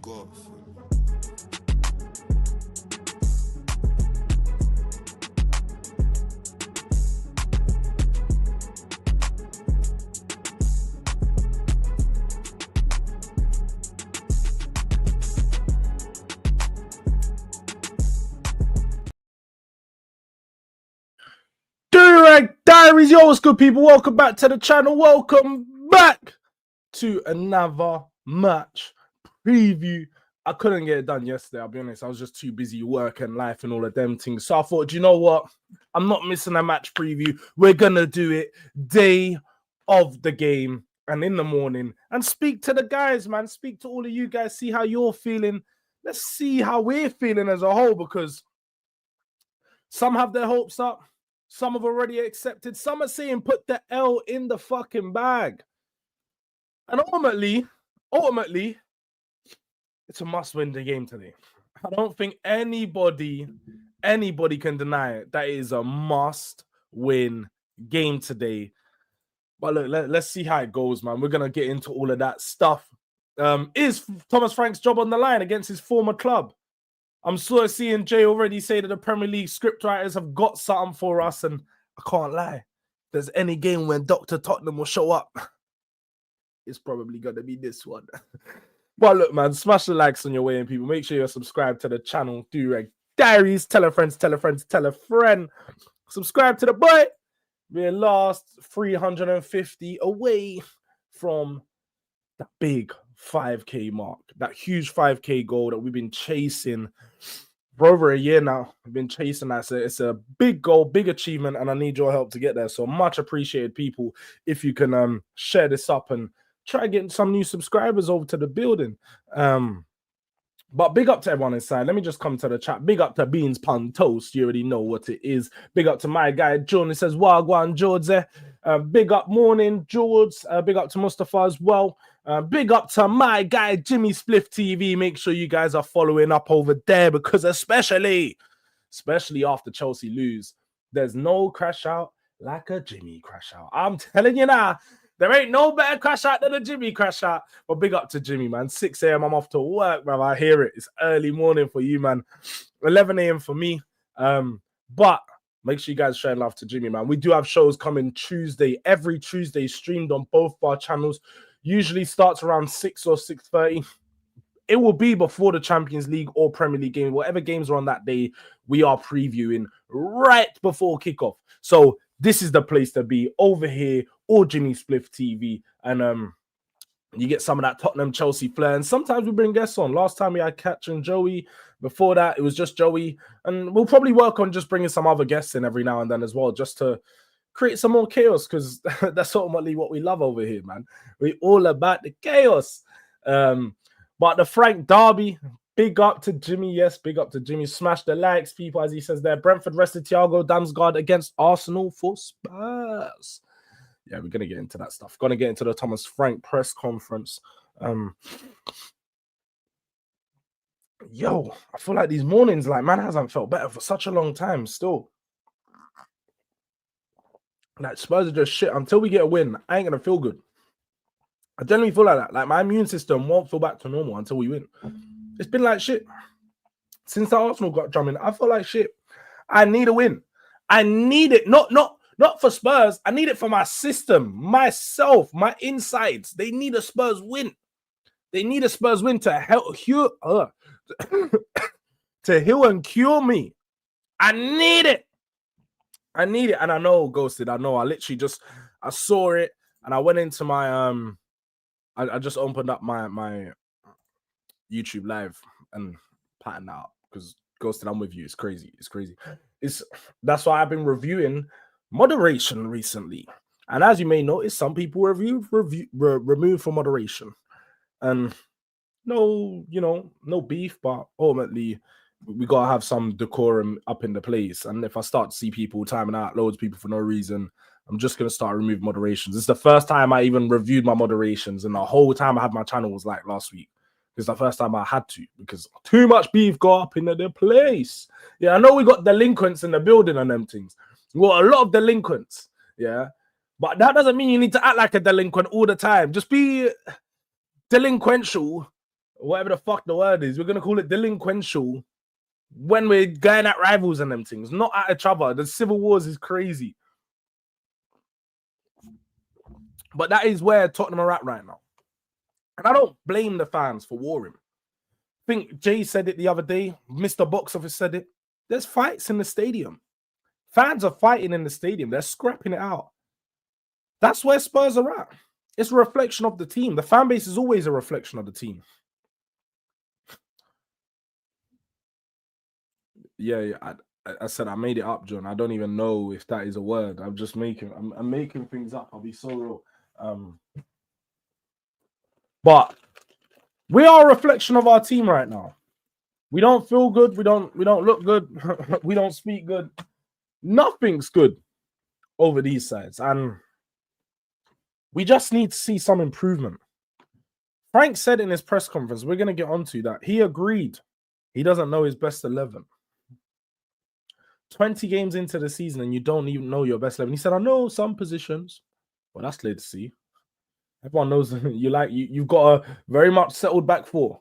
got. Durag Diaries, yo, what's good, people? Welcome back to the channel. Welcome back to another match preview. I couldn't get it done yesterday, I'll be honest. I was just too busy work and life and all of them things. So I thought, you know what? I'm not missing a match preview. We're going to do it day of the game and in the morning and speak to the guys, man. Speak to all of you guys, see how you're feeling. Let's see how we're feeling as a whole, because some have their hopes up. Some have already accepted. Some are saying put the L in the fucking bag. And ultimately, it's a must-win the game today. I don't think anybody can deny it. That is a must-win game today. But look, let's see how it goes, man. We're going to get into all of that stuff. Is Thomas Frank's job on the line against his former club? I'm sort of seeing Jay already say that the Premier League scriptwriters have got something for us, and I can't lie. If there's any game when Dr. Tottenham will show up, it's probably going to be this one. But look, man, smash the likes on your way in, people. Make sure you're subscribed to the channel. Durag Diaries. Tell a friend, tell a friend, tell a friend. Subscribe to the boy. We're last 350 away from the big 5K mark, that huge 5K goal that we've been chasing for over a year now. We've been chasing that. So it's a big goal, big achievement, and I need your help to get there. So much appreciated, people, if you can share this up and try getting some new subscribers over to the building. But big up to everyone inside. Let me just come to the chat. Big up to Beans Pun Toast. You already know what it is. Big up to my guy, John. It says, Wagwan, Jords there. Big up morning, Jords. Big up to Mustafa as well. Big up to my guy, Jimmy Spliff TV. Make sure you guys are following up over there, because especially after Chelsea lose, there's no crash out like a Jimmy crash out. I'm telling you now. There ain't no better crash out than a Jimmy crash out. But big up to Jimmy, man. 6 a.m. I'm off to work, bro. I hear it. It's early morning for you, man. 11 a.m. for me. But make sure you guys share love to Jimmy, man. We do have shows coming Tuesday. Every Tuesday streamed on both our channels. Usually starts around 6 or 6:30. It will be before the Champions League or Premier League game. Whatever games are on that day, we are previewing right before kickoff. So this is the place to be, over here, or Jimmy Spliff TV. And you get some of that Tottenham Chelsea flair. And sometimes we bring guests on. Last time we had Catch and Joey. Before that, it was just Joey. And we'll probably work on just bringing some other guests in every now and then as well, just to create some more chaos, because that's ultimately what we love over here, man. We're all about the chaos. But the Frank Derby, big up to Jimmy. Yes, big up to Jimmy. Smash the likes, people, as he says there. Brentford rested Thiago Damsgaard against Arsenal for Spurs. Yeah, we're going to get into that stuff. Going to get into the Thomas Frank press conference. Yo, I feel like these mornings, like, man hasn't felt better for such a long time still. Like, Spurs are just shit. Until we get a win, I ain't going to feel good. I generally feel like that. Like, my immune system won't feel back to normal until we win. It's been like shit. Since the Arsenal got drumming, I feel like shit. I need a win. I need it. Not for Spurs. I need it for my system, myself, my insides. They need a Spurs win. They need a Spurs win to help heal and cure me. I need it. I need it. And I know, Ghosted. I know. I literally just, I saw it and I went into my, I just opened up my YouTube live and patterned out, because Ghosted, I'm with you. It's crazy. It's crazy. That's why I've been reviewing moderation recently. And as you may notice, some people removed from moderation. And no beef, but ultimately we gotta have some decorum up in the place. And if I start to see people timing out loads of people for no reason, I'm just gonna start removing moderations. It's the first time I even reviewed my moderations, and the whole time I had my channel was like last week. It's the first time I had to, because too much beef got up into the place. Yeah, I know we got delinquents in the building and them things. We got a lot of delinquents, yeah. But that doesn't mean you need to act like a delinquent all the time. Just be delinquential whatever the fuck the word is. We're going to call it delinquential when we're going at rivals and them things, not at each other. The civil wars is crazy. But that is where Tottenham are at right now. And I don't blame the fans for warring. I think Jay said it the other day. Mr. Box Office said it. There's fights in the stadium. Fans are fighting in the stadium. They're scrapping it out. That's where Spurs are at. It's a reflection of the team. The fan base is always a reflection of the team. Yeah, I said I made it up, John. I don't even know if that is a word. I'm just making things up. I'll be so real. But we are a reflection of our team right now. We don't feel good. We don't look good. We don't speak good. Nothing's good over these sides. And we just need to see some improvement. Frank said in his press conference, we're going to get onto that. He agreed. He doesn't know his best 11. 20 games into the season and you don't even know your best 11. He said, I know some positions. Well, that's clear to see. Everyone knows you've got a very much settled back four.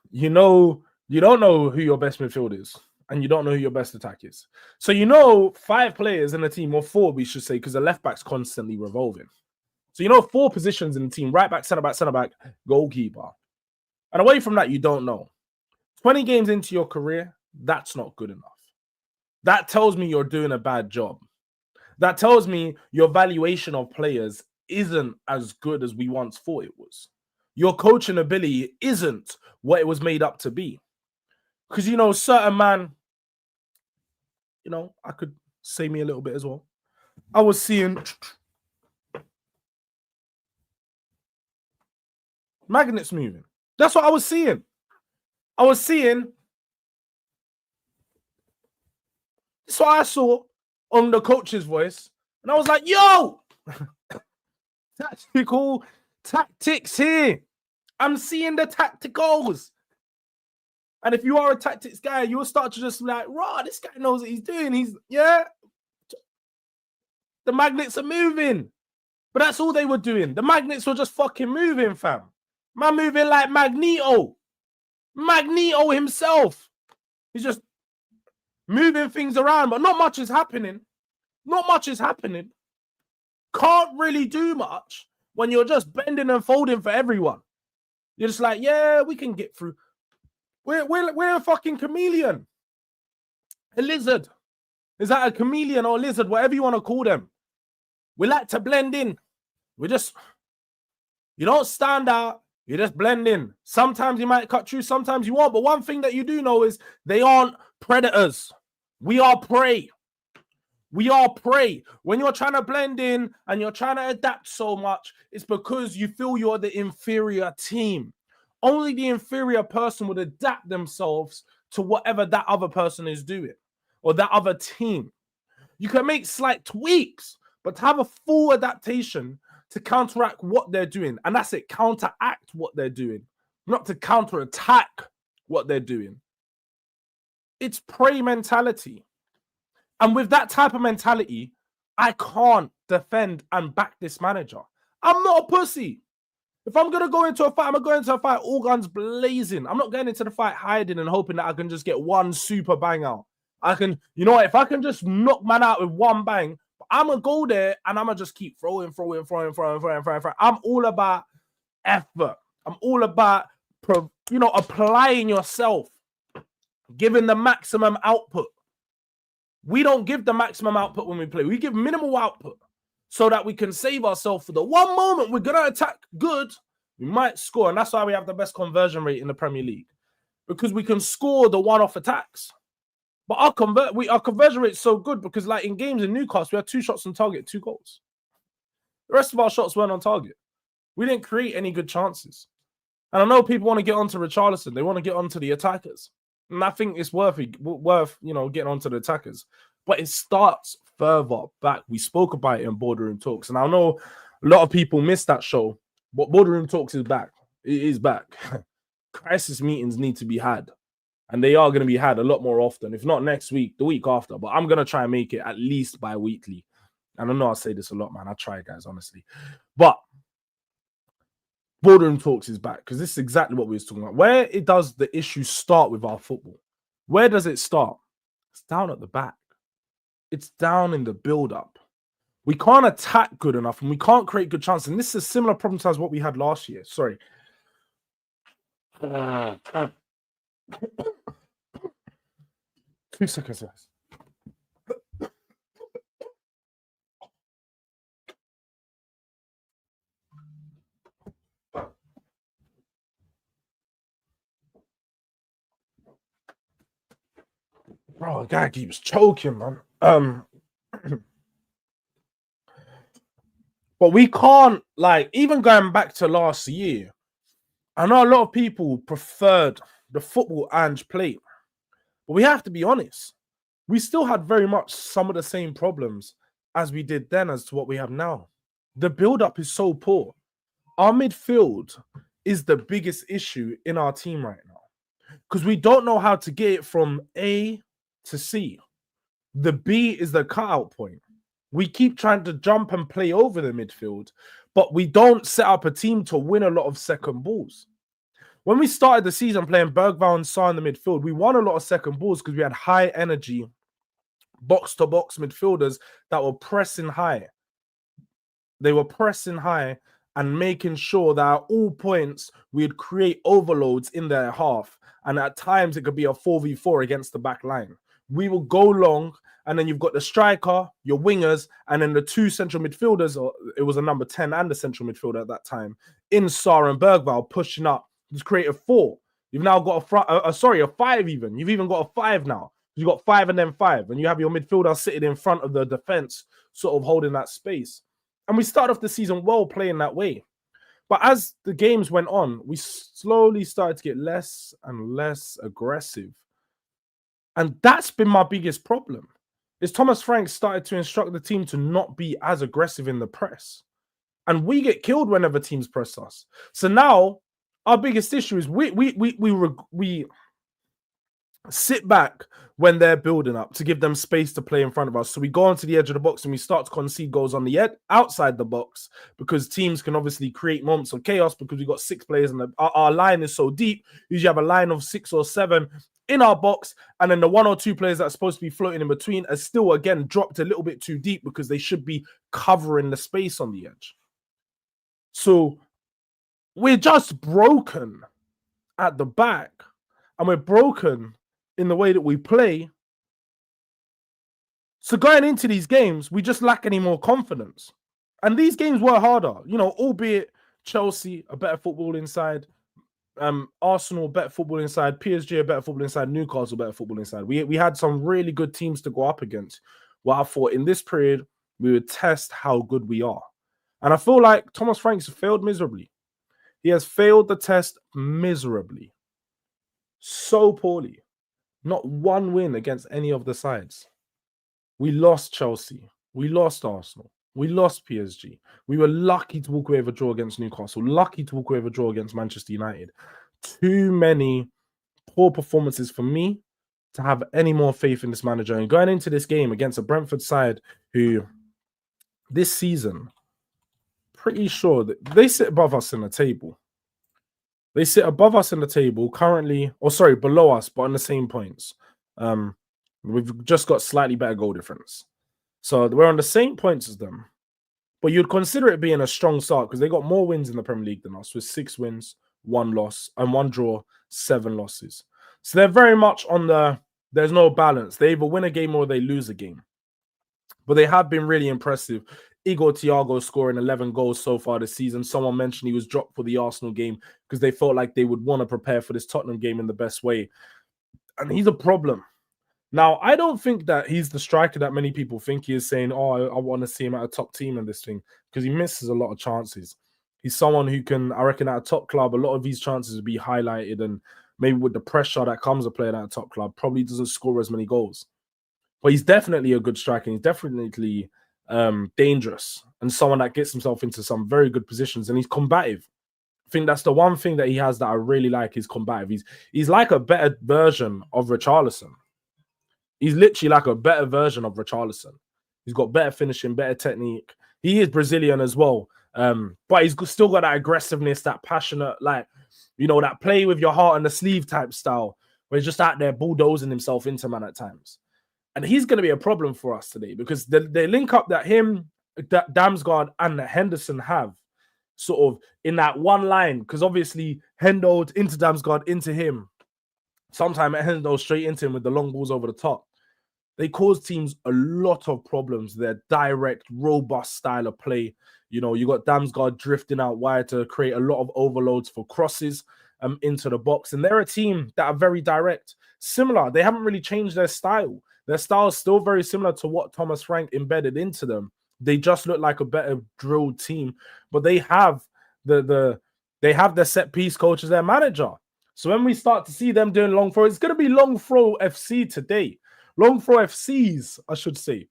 You know, you don't know who your best midfield is, and you don't know who your best attack is. So you know 5 players in the team, or 4, we should say, because the left back's constantly revolving. So you know 4 positions in the team: right back, centre back, goalkeeper. And away from that, you don't know. 20 games into your career, that's not good enough. That tells me you're doing a bad job. That tells me your valuation of players isn't as good as we once thought it was. Your coaching ability isn't what it was made up to be. Because, you know, certain man, you know, I could say me a little bit as well. I was seeing magnets moving. That's what I was seeing. That's what I saw on the coach's voice. And I was like, yo, tactical tactics here. I'm seeing the tacticals. And if you are a tactics guy, you'll start to just be like, raw, this guy knows what he's doing. The magnets are moving. But that's all they were doing. The magnets were just fucking moving, fam. Man moving like Magneto. Magneto himself. He's just moving things around, but not much is happening. Can't really do much when you're just bending and folding for everyone. You're just like, yeah, we can get through. We're a fucking chameleon. A lizard. Is that a chameleon or a lizard? Whatever you want to call them. We like to blend in. You don't stand out. You just blend in. Sometimes you might cut through, sometimes you won't. But one thing that you do know is they aren't predators. We are prey. When you're trying to blend in and you're trying to adapt so much, it's because you feel you're the inferior team. Only the inferior person would adapt themselves to whatever that other person is doing or that other team. You can make slight tweaks, but to have a full adaptation to counteract what they're doing, and that's it, counteract what they're doing, not to counterattack what they're doing. It's prey mentality. And with that type of mentality, I can't defend and back this manager. I'm not a pussy. If I'm going to go into a fight, I'm going to go into a fight all guns blazing. I'm not going into the fight hiding and hoping that I can just get one super bang out. You know what? If I can just knock man out with one bang, I'm going to go there and I'm going to just keep throwing. I'm all about effort. I'm all about, applying yourself, giving the maximum output. We don't give the maximum output when we play. We give minimal output so that we can save ourselves for the one moment we're going to attack good. We might score. And that's why we have the best conversion rate in the Premier League. Because we can score the one-off attacks. But our conversion rate is so good because, like in games in Newcastle, we had 2 shots on target, 2 goals. The rest of our shots weren't on target. We didn't create any good chances. And I know people want to get onto Richarlison. They want to get onto the attackers. And I think it's worth getting onto the attackers. But it starts further back. We spoke about it in Boardroom Talks. And I know a lot of people missed that show. But Boardroom Talks is back. It is back. Crisis meetings need to be had. And they are going to be had a lot more often. If not next week, the week after. But I'm going to try and make it at least bi-weekly. And I know I say this a lot, man. I try, guys, honestly. But boardroom talks is back, because this is exactly what we was talking about. Where it does the issue start with our football? Where does it start? It's down at the back. It's down in the build-up. We can't attack good enough, and we can't create good chances. And this is a similar problem to what we had last year. Sorry. 2 seconds, guys. Bro, the guy keeps choking, man. But we can't, like, even going back to last year, I know a lot of people preferred the football Ange played, but we have to be honest. We still had very much some of the same problems as we did then as to what we have now. The build-up is so poor. Our midfield is the biggest issue in our team right now, because we don't know how to get it from A to C. The B is the cutout point. We keep trying to jump and play over the midfield, but we don't set up a team to win a lot of second balls. When we started the season playing Bergvall and Saar in the midfield, we won a lot of second balls because we had high energy, box-to-box midfielders that were pressing high. They were pressing high and making sure that at all points we'd create overloads in their half. And at times it could be a 4v4 against the back line. We will go long, and then you've got the striker, your wingers, and then the two central midfielders, or it was a number 10 and the central midfielder at that time, in Saar and Bergvall pushing up to create a 4. You've now got a 5 even. You've even got a 5 now. You've got 5 and then 5, and you have your midfielder sitting in front of the defense, sort of holding that space. And we started off the season well playing that way. But as the games went on, we slowly started to get less and less aggressive. And that's been my biggest problem. Is Thomas Frank started to instruct the team to not be as aggressive in the press. And we get killed whenever teams press us. So now our biggest issue is we sit back when they're building up to give them space to play in front of us. So we go onto the edge of the box and we start to concede goals on the outside the box, because teams can obviously create moments of chaos because we've got 6 players and our line is so deep. Usually have a line of 6 or 7 in our box, and then the 1 or 2 players that are supposed to be floating in between are still, again, dropped a little bit too deep because they should be covering the space on the edge. So we're just broken at the back, and we're broken in the way that we play. So going into these games, we just lack any more confidence. And these games were harder, albeit Chelsea, a better football inside, Arsenal, better football inside, PSG, a better football inside, Newcastle, better football inside. We had some really good teams to go up against. Well, I thought in this period, we would test how good we are. And I feel like Thomas Frank's failed miserably. He has failed the test miserably. So poorly. Not one win against any of the sides. We lost Chelsea. We lost Arsenal. We lost PSG. We were lucky to walk away with a draw against Newcastle. Lucky to walk away with a draw against Manchester United. Too many poor performances for me to have any more faith in this manager. And going into this game against a Brentford side who this season, pretty sure that they sit above us in the table. They sit above us in the table currently, below us, but on the same points. We've just got slightly better goal difference. So we're on the same points as them. But you'd consider it being a strong start because they got more wins in the Premier League than us, with 6 wins, 1 loss, and 1 draw, 7 losses. So they're very much on there's no balance. They either win a game or they lose a game. But they have been really impressive. Igor Thiago scoring 11 goals so far this season. Someone mentioned he was dropped for the Arsenal game because they felt like they would want to prepare for this Tottenham game in the best way. And he's a problem. Now, I don't think that he's the striker that many people think he is, saying, I want to see him at a top team in this thing, because he misses a lot of chances. He's someone who can, I reckon, at a top club, a lot of these chances would be highlighted, and maybe with the pressure that comes with playing at a top club, probably doesn't score as many goals. But he's definitely a good striker. He's definitely dangerous and someone that gets himself into some very good positions, and he's combative. I think that's the one thing that he has that I really like, is combative. He's like a better version of Richarlison. He's literally like a better version of Richarlison. He's got better finishing, better technique. He is Brazilian as well. But he's still got that aggressiveness, that passionate, like, that play with your heart on the sleeve type style, where he's just out there bulldozing himself into man at times. And he's going to be a problem for us today because the link up that him, that Damsgaard, and Henderson have sort of in that one line, because obviously Hendo into Damsgaard into him, sometimes Hendo straight into him with the long balls over the top. They cause teams a lot of problems. Their direct, robust style of play. You got Damsgaard drifting out wide to create a lot of overloads for crosses into the box. And they're a team that are very direct. Similar. They haven't really changed their style. Their style is still very similar to what Thomas Frank embedded into them. They just look like a better drilled team. But they have they have their set piece coach as their manager. So when we start to see them doing long throw, it's going to be long throw FC today. Long throw FCs, I should say.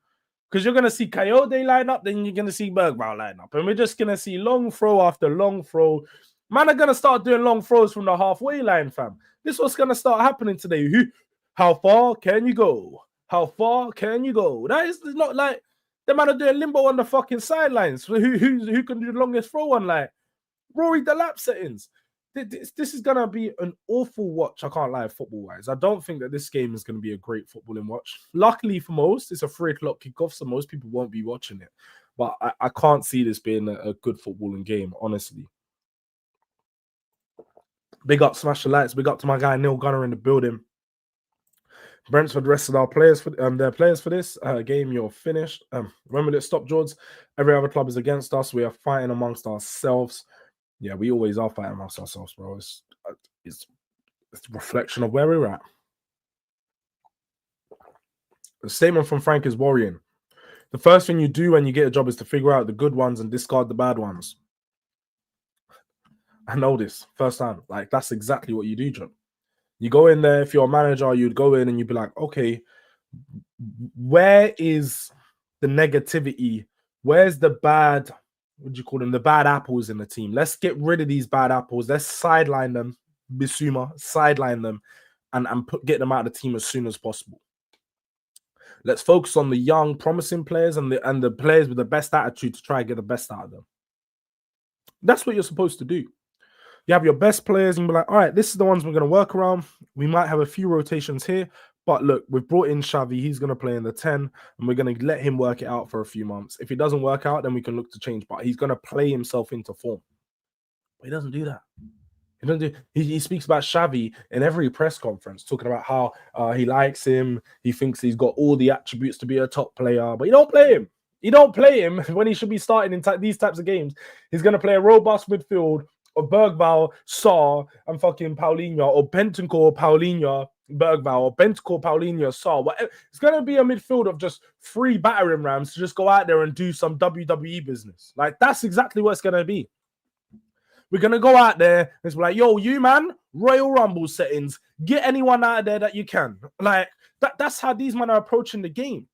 Because you're going to see Coyote line up, then you're going to see Bergvall line up. And we're just going to see long throw after long throw. Man are going to start doing long throws from the halfway line, fam. This is what's going to start happening today. How far can you go? How far can you go? That is not like the man are doing limbo on the fucking sidelines. Who can do the longest throw on, like Rory Delap settings? This is going to be an awful watch, I can't lie, football-wise. I don't think that this game is going to be a great footballing watch. Luckily for most, it's a 3 o'clock kickoff, so most people won't be watching it. But I can't see this being a good footballing game, honestly. Big up Smash the Lights. Big up to my guy Neil Gunner in the building. Brentford rested their players for this game. You're finished. When will it stop, Jords? Every other club is against us. We are fighting amongst ourselves. Yeah, we always are fighting amongst ourselves, bro. It's a reflection of where we're at. The statement from Frank is worrying. The first thing you do when you get a job is to figure out the good ones and discard the bad ones. I know this firsthand. Like, that's exactly what you do, John. You go in there, if you're a manager, you'd go in and you'd be like, okay, where is the negativity? Where's the bad... What do you call them? The bad apples in the team. Let's get rid of these bad apples. Let's sideline them, Bissouma, sideline them, and get them out of the team as soon as possible. Let's focus on the young, promising players and the players with the best attitude to try and get the best out of them. That's what you're supposed to do. You have your best players and be like, all right, this is the ones we're going to work around. We might have a few rotations here. But look, we've brought in Xavi. He's going to play in the 10, and we're going to let him work it out for a few months. If it doesn't work out, then we can look to change. But he's going to play himself into form. But he doesn't do that. He speaks about Xavi in every press conference, talking about how he likes him. He thinks he's got all the attributes to be a top player, but you don't play him. You don't play him when he should be starting in these types of games. He's going to play a robust midfield of Bergvall, Sarr, and fucking Paulinho, or Bentancur, Paulinho, Bergvall, or Bentancur, Paulinho, Sarr. Whatever. It's going to be a midfield of just 3 battering rams to just go out there and do some WWE business. Like, that's exactly what it's going to be. We're going to go out there and be like, yo, you, man, Royal Rumble settings, get anyone out of there that you can. Like, that's how these men are approaching the game.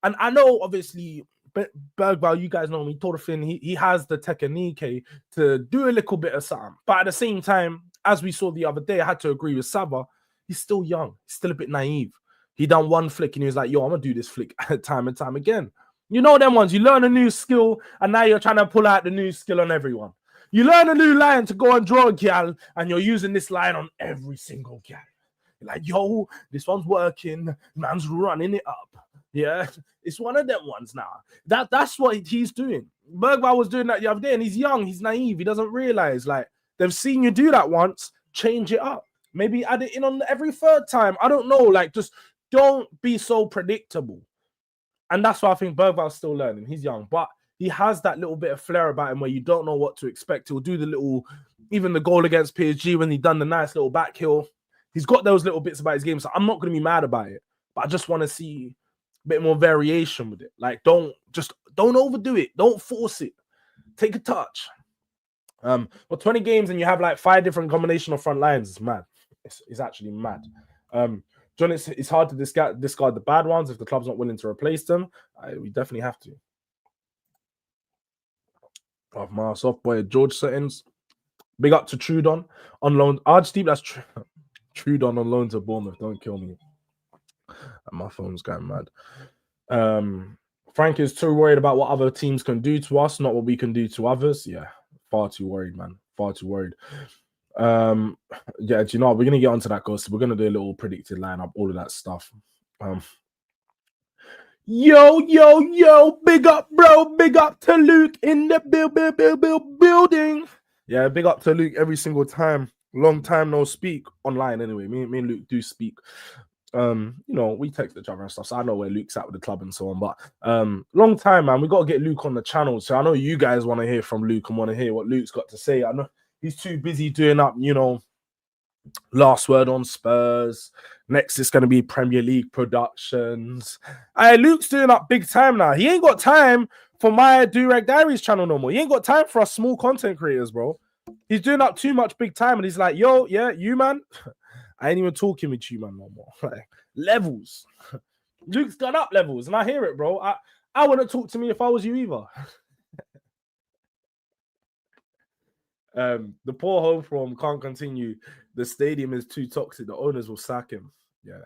And I know, obviously, Bergvall, you guys know me, Torfin, he has the technique to do a little bit of something. But at the same time, as we saw the other day, I had to agree with Sava. He's still young. He's still a bit naive. He done one flick and he was like, yo, I'm going to do this flick time and time again. You know them ones. You learn a new skill and now you're trying to pull out the new skill on everyone. You learn a new line to go and draw a gal and you're using this line on every single gal. You're like, yo, this one's working. Man's running it up. Yeah, it's one of them ones now. That's what he's doing. Bergvall was doing that the other day, and he's young, he's naive, he doesn't realize, like, they've seen you do that once, change it up. Maybe add it in on every 3rd time. I don't know, like, just don't be so predictable. And that's why I think Bergvall's still learning. He's young, but he has that little bit of flair about him where you don't know what to expect. He'll do the little, even the goal against PSG when he done the nice little back heel. He's got those little bits about his game, so I'm not going to be mad about it. But I just want to see bit more variation with it. Like, don't overdo it. Don't force it. Take a touch. But 20 games and you have like 5 different combination of front lines. It's mad. It's actually mad. John, it's hard to discard the bad ones if the club's not willing to replace them. We definitely have to. Of my soft boy George settings. Big up to Trudon on loan. Archdeep, that's Trudon on loan to Bournemouth. Don't kill me. My phone's going mad. Frank is too worried about what other teams can do to us, not what we can do to others. Yeah, far too worried, man. Far too worried. Yeah, do you know what? We're gonna get onto that, Ghost. We're gonna do a little predicted lineup, all of that stuff. Yo, big up, bro. Big up to Luke in the building. Yeah, big up to Luke every single time. Long time no speak online anyway. Me and Luke do speak. You know, we text each other and stuff, so I know where Luke's at with the club and so on. But long time, man. We got to get Luke on the channel. So I know you guys want to hear from Luke and want to hear what Luke's got to say. I know he's too busy doing up, you know, last word on Spurs. Next, it's going to be Premier League productions. Luke's doing up big time now. He ain't got time for my Durag Diaries channel no more. He ain't got time for us small content creators, bro. He's doing up too much big time, and he's like, yo, yeah, you, man. I ain't even talking with you, man, no more. Like, levels. Luke's gone up levels, and I hear it, bro. I wouldn't talk to me if I was you either. The poor home from can't continue. The stadium is too toxic. The owners will sack him. Yeah,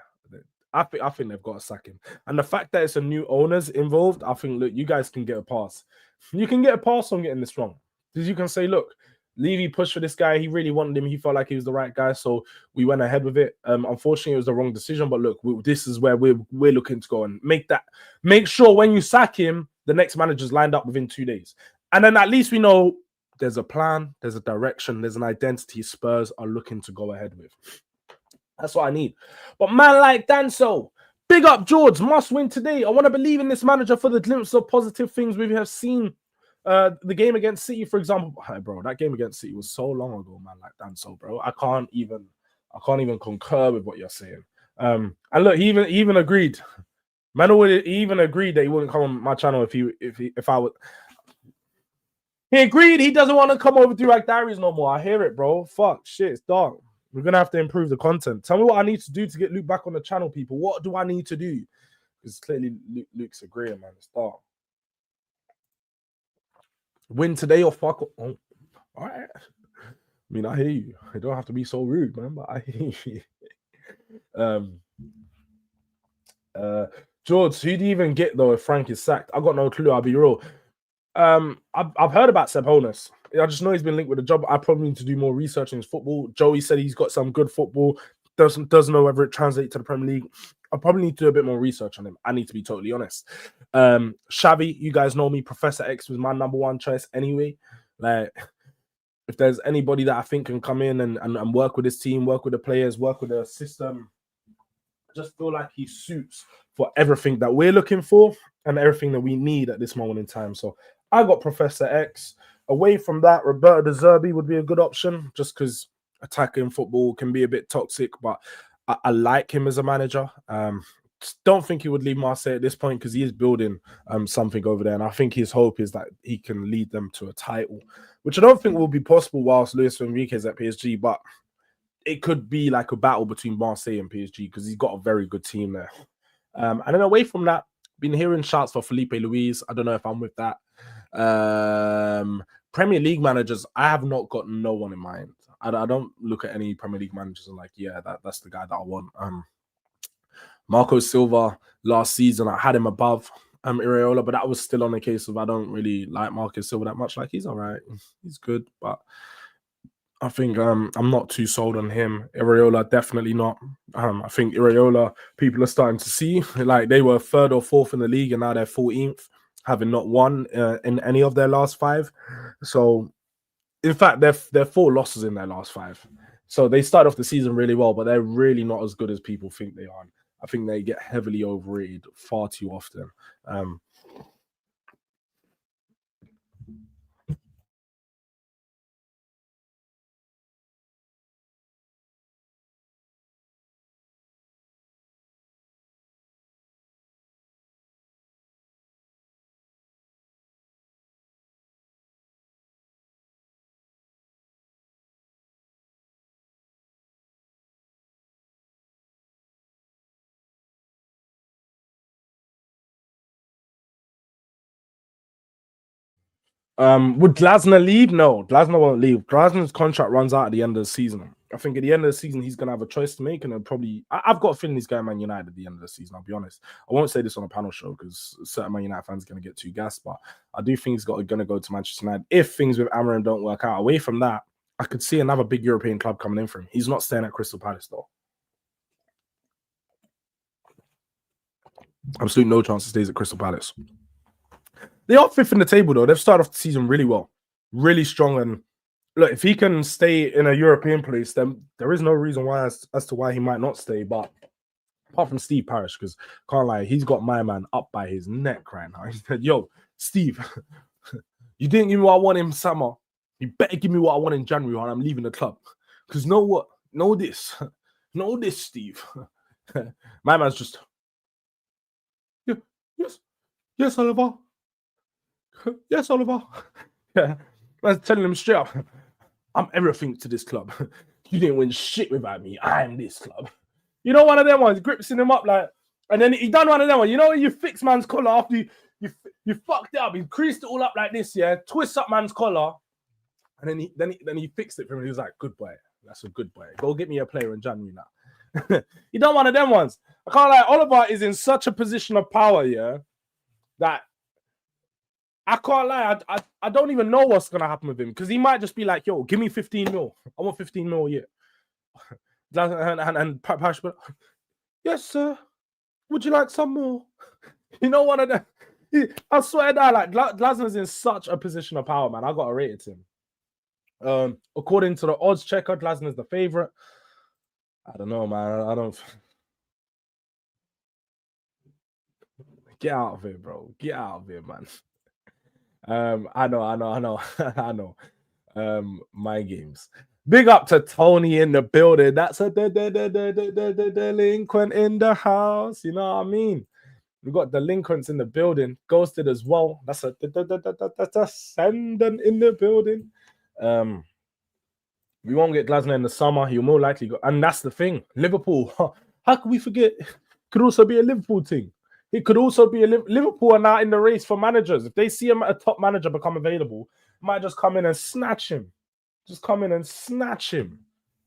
I think they've got to sack him. And the fact that it's a new owners involved, I think, look, you guys can get a pass. You can get a pass on getting this wrong. Because you can say, look, Levy pushed for this guy. He really wanted him. He felt like he was the right guy. So we went ahead with it. Unfortunately, it was the wrong decision. But look, this is where we're looking to go and make sure when you sack him, the next manager's lined up within 2 days. And then at least we know there's a plan, there's a direction, there's an identity Spurs are looking to go ahead with. That's what I need. But man like Danso, big up Jords, must win today. I want to believe in this manager for the glimpse of positive things we have seen. The game against City, for example. Hey, bro, that game against City was so long ago, man like Danso, bro. I can't even concur with what you're saying. And look, he even agreed. Man would even agreed that he wouldn't come on my channel if I would. He agreed he doesn't want to come over to Durag Diaries no more. I hear it, bro. Fuck, shit, it's dark. We're going to have to improve the content. Tell me what I need to do to get Luke back on the channel, people. What do I need to do? Because clearly Luke's agreeing, man. It's dark. Win today or fuck. Oh, all right. I mean, I hear you. I don't have to be so rude, man, but I hear you. Jords, who do you even get, though, if Frank is sacked? I got no clue. I'll be real. I've heard about Seb Holness. I just know he's been linked with a job. I probably need to do more research in his football. Joey said he's got some good football. Doesn't know whether it translates to the Premier League. I probably need to do a bit more research on him. I need to be totally honest. Xavi, you guys know me. Professor X was my number one choice anyway. Like, if there's anybody that I think can come in and work with this team, work with the players, work with the system, I just feel like he suits for everything that we're looking for and everything that we need at this moment in time. So I got Professor X. Away from that, Roberto De Zerbi would be a good option just because attacking football can be a bit toxic, but I like him as a manager. Don't think he would leave Marseille at this point because he is building something over there. And I think his hope is that he can lead them to a title, which I don't think will be possible whilst Luis Enrique is at PSG, but it could be like a battle between Marseille and PSG because he's got a very good team there. And then away from that, been hearing shouts for Felipe Luis. I don't know if I'm with that. Premier League managers, I have not got no one in mind. I don't look at any Premier League managers and like, yeah, that's the guy that I want. Marco Silva last season, I had him above Iraola, but that was still on the case of I don't really like Marco Silva that much. Like, he's all right. He's good, but I think I'm not too sold on him. Iraola, definitely not. I think Iraola, people are starting to see, like, they were 3rd or 4th in the league and now they're 14th, having not won in any of their last 5. So, in fact, they're 4 losses in their last 5. So they start off the season really well, but they're really not as good as people think they are. I think they get heavily overrated far too often. Would Glasner leave? No, Glasner won't leave. Glasner's contract runs out at the end of the season. I think at the end of the season, he's going to have a choice to make. And probably, I've got a feeling he's going Man United at the end of the season, I'll be honest. I won't say this on a panel show because certain Man United fans are going to get too gassed. But I do think he's going to go to Manchester United if things with Amorim don't work out. Away from that, I could see another big European club coming in for him. He's not staying at Crystal Palace, though. Absolutely no chance he stays at Crystal Palace. They are 5th in the table, though. They've started off the season really well. Really strong. And look, if he can stay in a European place, then there is no reason why as to why he might not stay. But apart from Steve Parish, because can't lie, he's got my man up by his neck right now. He said, yo, Steve, you didn't give me what I want in summer. You better give me what I want in January when I'm leaving the club. Because know what? Know this, Steve. My man's just, yes, Oliver. Yes, Oliver. Yeah, I was telling him straight up, I'm everything to this club. You didn't win shit without me. I'm this club. You know, one of them ones, gripsing him up like, and then he done one of them ones. You know, you fix man's collar after you fucked it up. He creased it all up like this, yeah. Twist up man's collar, and then he fixed it for him. He was like, "Good boy, that's a good boy. Go get me a player in January now." He done one of them ones. I can't lie. Oliver is in such a position of power, yeah, that I can't lie. I don't even know what's gonna happen with him because he might just be like, "Yo, give me 15 mil. I want 15 mil a year." And Pash, yes, sir. Would you like some more? You know, one of them. I swear that like Glasner's in such a position of power, man. I gotta rate it him. According to the odds checker, Glasner's the favorite. I don't know, man. I don't. Get out of here, bro. Get out of here, man. I know. My games. Big up to Tony in the building. That's a delinquent in the house. You know what I mean? We got delinquents in the building. Ghosted as well. That's a sending in the building. We won't get Glasner in the summer. He'll more likely go. And that's the thing. Liverpool. How can we forget? Could also be a Liverpool thing. It could also be a Liverpool are now in the race for managers. If they see a top manager become available, might just come in and snatch him. Just come in and snatch him.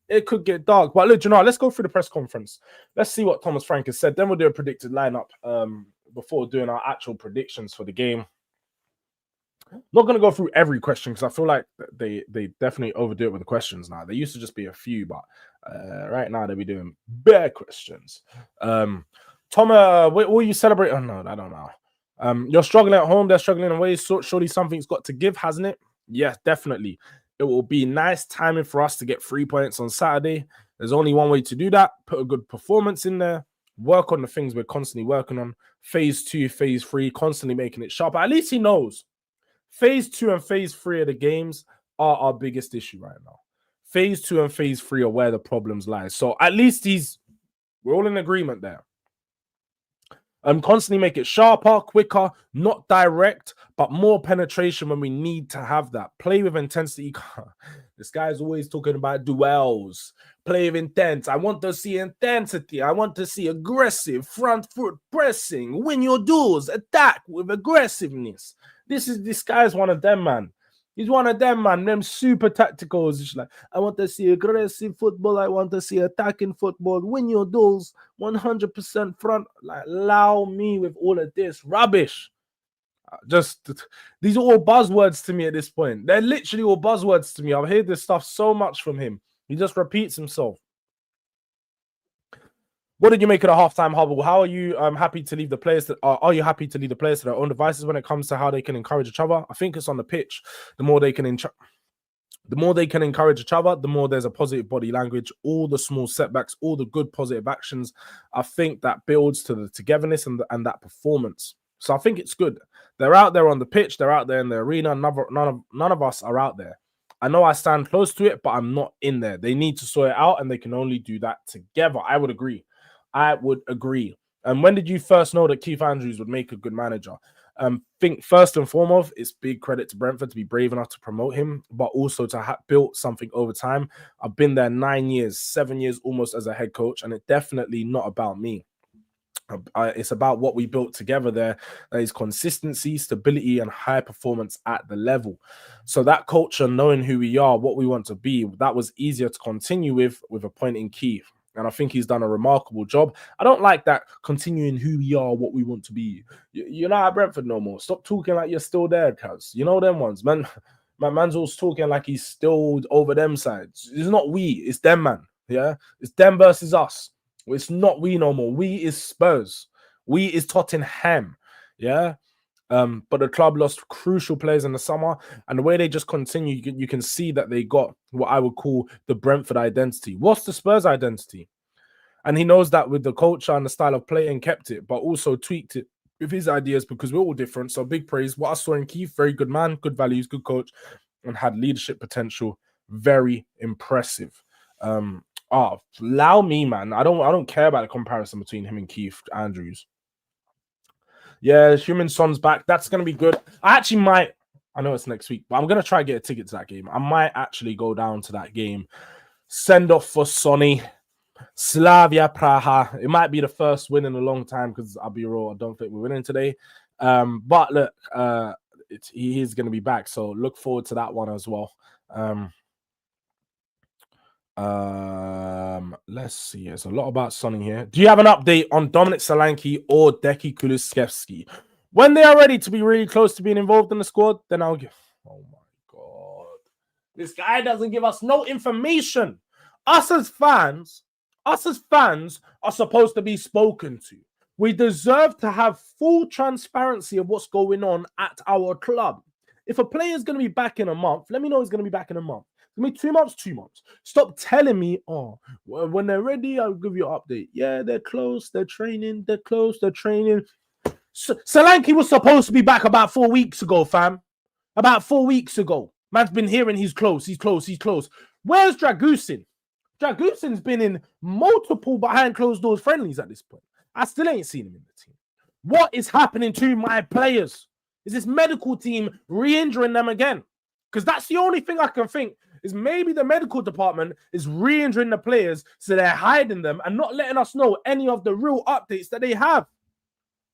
It could get dark. But look, you know, let's go through the press conference. Let's see what Thomas Frank has said. Then we'll do a predicted lineup before doing our actual predictions for the game. Not going to go through every question because I feel like they definitely overdo it with the questions now. They used to just be a few, but right now they'll be doing bare questions. Tom, what will you celebrate? Oh, no, I don't know. You're struggling at home. They're struggling in ways. So surely something's got to give, hasn't it? Yes, definitely. It will be nice timing for us to get 3 points on Saturday. There's only one way to do that. Put a good performance in there. Work on the things we're constantly working on. Phase 2, phase 3, constantly making it sharper. At least he knows. Phase 2 and phase 3 of the games are our biggest issue right now. Phase 2 and phase 3 are where the problems lie. So at least we're all in agreement there. Constantly make it sharper, quicker, not direct, but more penetration when we need to have that. Play with intensity. This guy's always talking about duels. Play with intent. I want to see intensity. I want to see aggressive front foot pressing. Win your duels. Attack with aggressiveness. This guy's one of them, man. He's one of them, man. Them super tacticals. It's like, I want to see aggressive football. I want to see attacking football. Win your duels. 100% front. Like, allow me with all of this rubbish. These are all buzzwords to me at this point. They're literally all buzzwords to me. I've heard this stuff so much from him. He just repeats himself. What did you make of the halftime huddle? How are you happy to leave the players? Are you happy to leave the players to their own devices when it comes to how they can encourage each other? I think it's on the pitch. The more they can encourage each other, the more there's a positive body language. All the small setbacks, all the good positive actions. I think that builds to the togetherness and that performance. So I think it's good. They're out there on the pitch. They're out there in the arena. None of us are out there. I know I stand close to it, but I'm not in there. They need to sort it out, and they can only do that together. I would agree. And when did you first know that Keith Andrews would make a good manager? Think first and foremost, it's big credit to Brentford to be brave enough to promote him, but also to have built something over time. I've been there 9 years, 7 years almost as a head coach, and it's definitely not about me. It's about what we built together there. That is consistency, stability, and high performance at the level. So that culture, knowing who we are, what we want to be, that was easier to continue with appointing Keith. And I think he's done a remarkable job. I don't like that continuing who we are, what we want to be. You're not at Brentford no more. Stop talking like you're still there, cuz. You know them ones, man. My man's always talking like he's still over them sides. It's not we, it's them, man. Yeah, it's them versus us. It's not we no more. We is Spurs. We is Tottenham. Yeah. But the club lost crucial players in the summer, and the way they just continue, you can see that they got what I would call the Brentford identity. What's the Spurs identity? And he knows that with the culture and the style of play and kept it, but also tweaked it with his ideas because we're all different. So big praise. What I saw in Keith, very good man, good values, good coach, and had leadership potential. Very impressive. Allow me, man. I don't care about the comparison between him and Keith Andrews. Yeah, Human Son's back. That's gonna be good. I actually might. I know it's next week, but I'm gonna try to get a ticket to that game. I might actually go down to that game. Send off for Sonny. Slavia Praha. It might be the first win in a long time because I'll be real, I don't think we're winning today. But look, he is gonna be back, so look forward to that one as well. Let's see. There's a lot about Sonny here. Do you have an update on Dominic Solanke or Deki Kulusevski? When they are ready to be really close to being involved in the squad, then I'll give. Oh my god, this guy doesn't give us no information. Us as fans are supposed to be spoken to. We deserve to have full transparency of what's going on at our club. If a player is going to be back in a month, let me know he's going to be back in a month. Give me 2 months, 2 months. Stop telling me, oh, when they're ready, I'll give you an update. Yeah, they're close, they're training, they're close, they're training. Solanke was supposed to be back about 4 weeks ago, fam. About 4 weeks ago. Man's been hearing he's close, he's close, he's close. Where's Dragusin? Dragusin's been in multiple behind closed doors friendlies at this point. I still ain't seen him in the team. What is happening to my players? Is this medical team re-injuring them again? Because that's the only thing I can think. Is maybe the medical department is re-injuring the players, so they're hiding them and not letting us know any of the real updates that they have.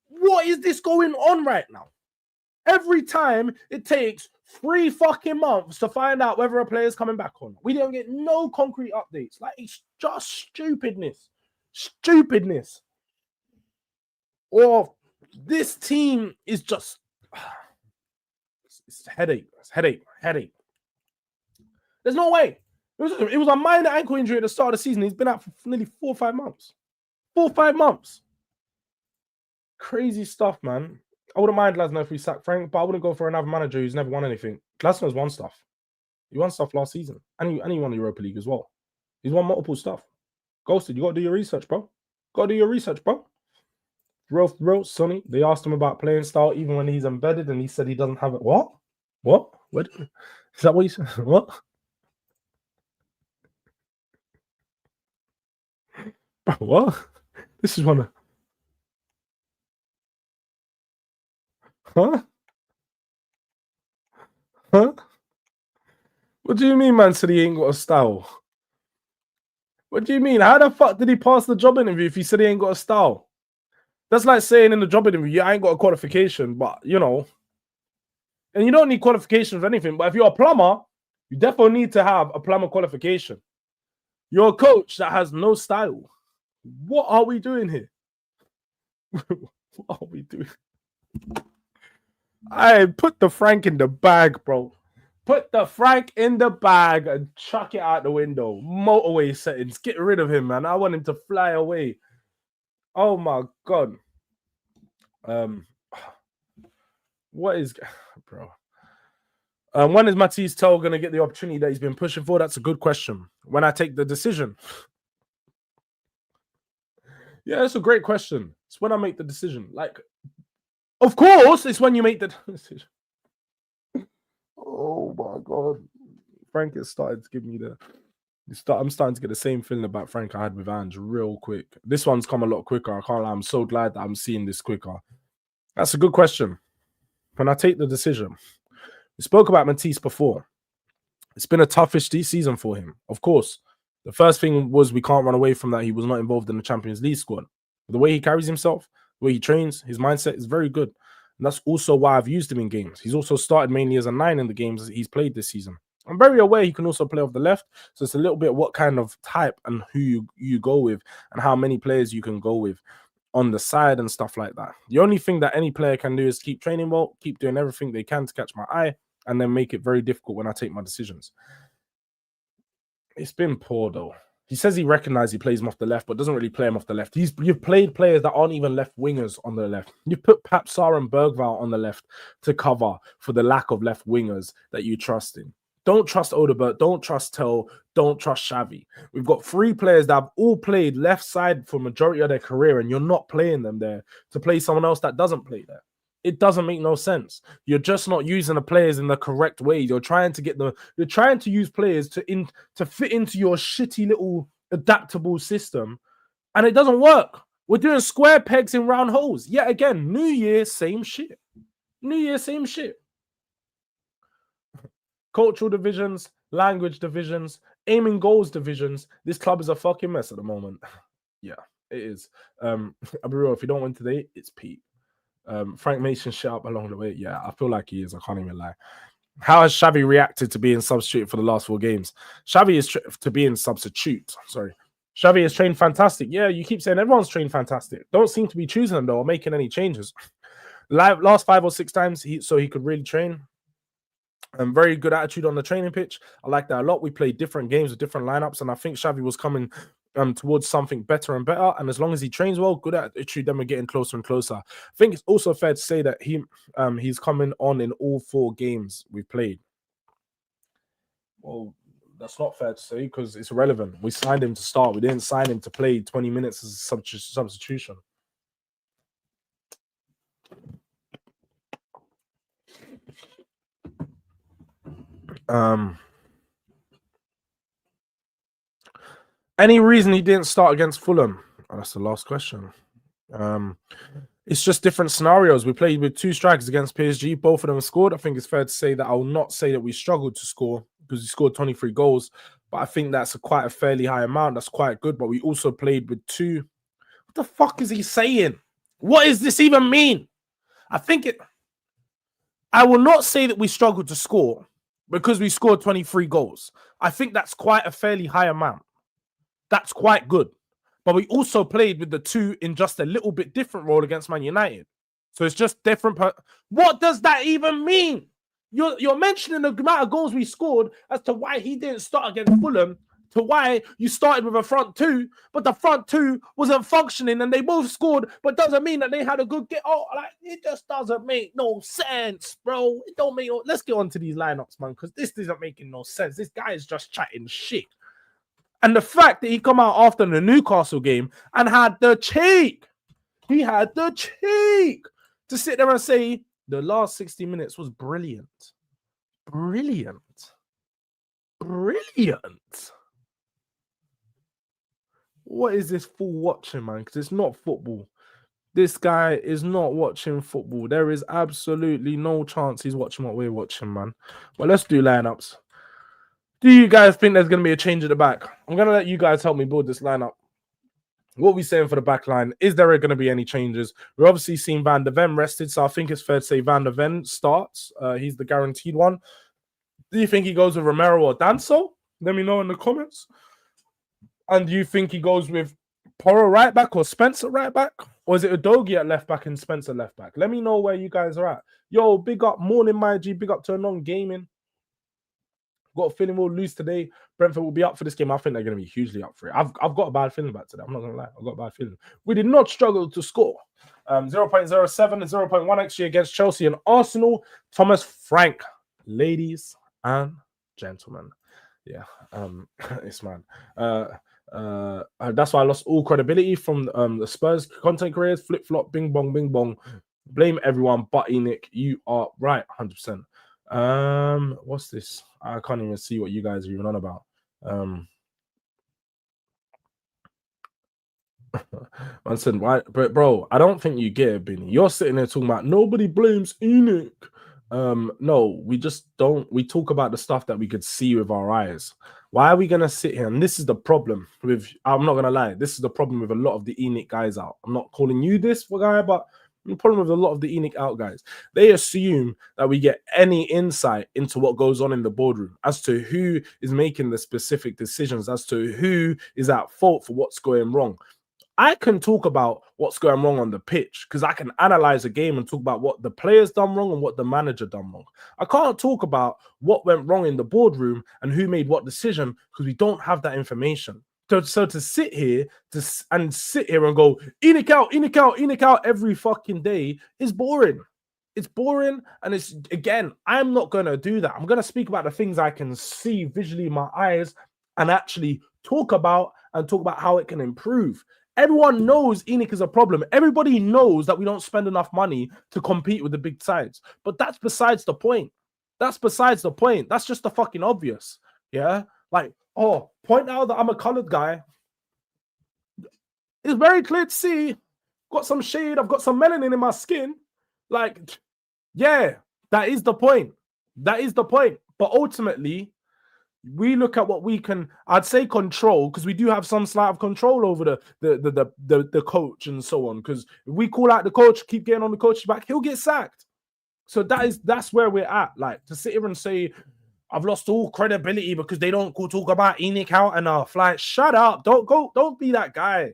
What is this going on right now? Every time it takes 3 fucking months to find out whether a player is coming back or not. We don't get no concrete updates. Like, it's just stupidness. Stupidness. Or this team is just... It's headache. It's headache. There's no way. It was a minor ankle injury at the start of the season. He's been out for nearly 4 or 5 months. 4 or 5 months. Crazy stuff, man. I wouldn't mind Glasner if we sack Frank, but I wouldn't go for another manager who's never won anything. Glasner's won stuff. He won stuff last season. And he won the Europa League as well. He's won multiple stuff. Ghosted, you got to do your research, bro. Wrote Sonny. They asked him about playing style even when he's embedded, and he said he doesn't have it. What? Is that what you said? What? Bro, what? This is one of... Huh? What do you mean, man said he ain't got a style? What do you mean? How the fuck did he pass the job interview if he said he ain't got a style? That's like saying in the job interview, yeah, I ain't got a qualification, but, you know. And you don't need qualification for anything, but if you're a plumber, you definitely need to have a plumber qualification. You're a coach that has no style. What are we doing here? What are we doing? I put the Frank in the bag, bro. Put the Frank in the bag and chuck it out the window. Motorway settings. Get rid of him, man. I want him to fly away. Oh my god. What is, bro? When is Matisse Tell going to get the opportunity that he's been pushing for? That's a good question. When I take the decision. Yeah, that's a great question. It's when I make the decision. Like, of course, it's when you make the decision. Oh my god. Frank has started to give me the... I'm starting to get the same feeling about Frank I had with Ange real quick. This one's come a lot quicker. I can't lie. I'm so glad that I'm seeing this quicker. That's a good question. When I take the decision, we spoke about Matisse before. It's been a toughish season for him. Of course, the first thing was we can't run away from that. He was not involved in the Champions League squad. The way he carries himself, the way he trains, his mindset is very good. And that's also why I've used him in games. He's also started mainly as a 9 in the games he's played this season. I'm very aware he can also play off the left. So it's a little bit what kind of type and who you go with and how many players you can go with on the side and stuff like that. The only thing that any player can do is keep training well, keep doing everything they can to catch my eye, and then make it very difficult when I take my decisions. It's been poor though. He says he recognizes he plays him off the left, but doesn't really play him off the left. You've played players that aren't even left wingers on the left. You've put Papsar and Bergvall on the left to cover for the lack of left wingers that you trust in. Don't trust Odebert. Don't trust Tell. Don't trust Xavi. We've got 3 players that have all played left side for majority of their career, and you're not playing them there to play someone else that doesn't play there. It doesn't make no sense. You're just not using the players in the correct way. You're trying to use players to fit into your shitty little adaptable system, and it doesn't work. We're doing square pegs in round holes. Yet again, New Year, same shit. New Year, same shit. Cultural divisions, language divisions, aiming goals divisions. This club is a fucking mess at the moment. Yeah, it is. I'll be real, if you don't win today, it's peak. Frank Mason shut up along the way. Yeah, I feel like he is. I can't even lie. How has Xavi reacted to being substituted for the last 4 games? Xavi is to being substitute. Sorry. Xavi has trained fantastic. Yeah, you keep saying everyone's trained fantastic. Don't seem to be choosing them though or making any changes. Last 5 or 6 times so he could really train. Very good attitude on the training pitch. I like that a lot. We played different games with different lineups, and I think Xavi was coming towards something better and better. And as long as he trains well, good attitude, then we're getting closer and closer. I think it's also fair to say that he's coming on in all 4 games we've played. Well, that's not fair to say because it's irrelevant. We signed him to start. We didn't sign him to play 20 minutes as a substitution. Any reason he didn't start against Fulham? Oh, that's the last question. It's just different scenarios. We played with 2 strikers against PSG. Both of them scored. I think it's fair to say that I will not say that we struggled to score because we scored 23 goals. But I think that's quite a fairly high amount. That's quite good. But we also played with 2. What the fuck is he saying? What does this even mean? I will not say that we struggled to score because we scored 23 goals. I think that's quite a fairly high amount. That's quite good. But we also played with the 2 in just a little bit different role against Man United. So it's just different. What does that even mean? You're mentioning the amount of goals we scored as to why he didn't start against Fulham, to why you started with a front 2, but the front 2 wasn't functioning and they both scored, but doesn't mean that they had a good get. Oh, like it just doesn't make no sense, bro. It don't make. Let's get on to these lineups, man, because this isn't making no sense. This guy is just chatting shit. And the fact that he come out after the Newcastle game and had the cheek, to sit there and say the last 60 minutes was brilliant. Brilliant. What is this fool watching, man? Because it's not football. This guy is not watching football. There is absolutely no chance he's watching what we're watching, man. But let's do lineups. Do you guys think there's going to be a change at the back? I'm going to let you guys help me build this lineup. What are we saying for the back line? Is there going to be any changes? We're obviously seeing Van der Ven rested, so I think it's fair to say Van der Ven starts. He's the guaranteed one. Do you think he goes with Romero or Danso? Let me know in the comments. And do you think he goes with Porro right back or Spencer right back? Or is it Udogie at left back and Spencer left back? Let me know where you guys are at. Yo, big up, morning, my G. Big up to Anon Gaming. Got a feeling we'll lose today. Brentford will be up for this game. I think they're going to be hugely up for it. I've got a bad feeling about today. I'm not going to lie. I've got a bad feeling. We did not struggle to score. 0.07 and 0.1 XG against Chelsea and Arsenal. Thomas Frank. Ladies and gentlemen. Yeah, it's man. That's why I lost all credibility from the Spurs content creators. Flip-flop, bing bong, bing bong. Blame everyone but Enoch. You are right, 100%. What's this? I can't even see what you guys are even on about. I said, why, bro, I don't think you get it, Benny. You're sitting there talking about nobody blames Enoch. No, we just don't. We talk about the stuff that we could see with our eyes. Why are we gonna sit here? And this is the problem with. I'm not gonna lie. This is the problem with a lot of the ENIC guys out. I'm not calling you this for guy, but the problem with a lot of the ENIC out guys. They assume that we get any insight into what goes on in the boardroom as to who is making the specific decisions, as to who is at fault for what's going wrong. I can talk about what's going wrong on the pitch because I can analyze a game and talk about what the players done wrong and what the manager done wrong. I can't talk about what went wrong in the boardroom and who made what decision because we don't have that information. So to sit here and go ENIC out, ENIC out, ENIC out every fucking day is boring. It's boring, and it's again, I'm not gonna do that. I'm gonna speak about the things I can see visually in my eyes and actually talk about how it can improve. Everyone knows ENIC is a problem. Everybody knows that we don't spend enough money to compete with the big sides. But that's besides the point. That's besides the point. That's just the fucking obvious. Yeah? Like, oh, point out that I'm a colored guy. It's very clear to see. Got some shade. I've got some melanin in my skin. Like, yeah, that is the point. That is the point. But ultimately, we look at what we can, I'd say, control, because we do have some slight of control over the coach and so on. Because if we call out the coach, keep getting on the coach's back, he'll get sacked. So that's where we're at. Like, to sit here and say I've lost all credibility because they don't talk about ENIC out enough. Like, shut up. Don't be that guy.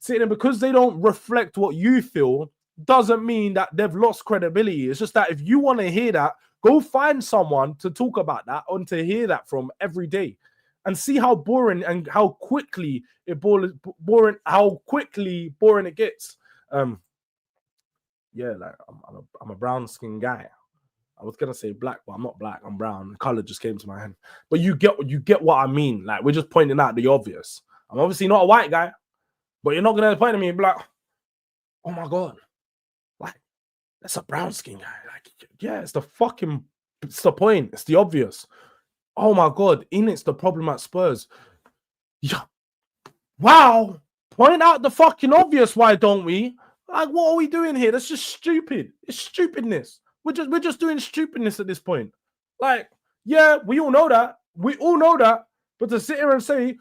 Sitting there because they don't reflect what you feel doesn't mean that they've lost credibility. It's just that if you want to hear that, go find someone to talk about that and to hear that from every day, and see how boring and how quickly boring it gets. Yeah, like I'm a brown skin guy. I was gonna say black, but I'm not black. I'm brown. The color just came to my head. But you get what I mean. Like, we're just pointing out the obvious. I'm obviously not a white guy, but you're not gonna point at me and be like, "Oh my god, like that's a brown skin guy." Like, yeah, it's the point. It's the obvious. Oh my god, it's the problem at Spurs. Yeah. Wow. Point out the fucking obvious, why don't we? Like, what are we doing here? That's just stupid. It's stupidness. We're just doing stupidness at this point. Like, yeah, we all know that. We all know that. But to sit here and say,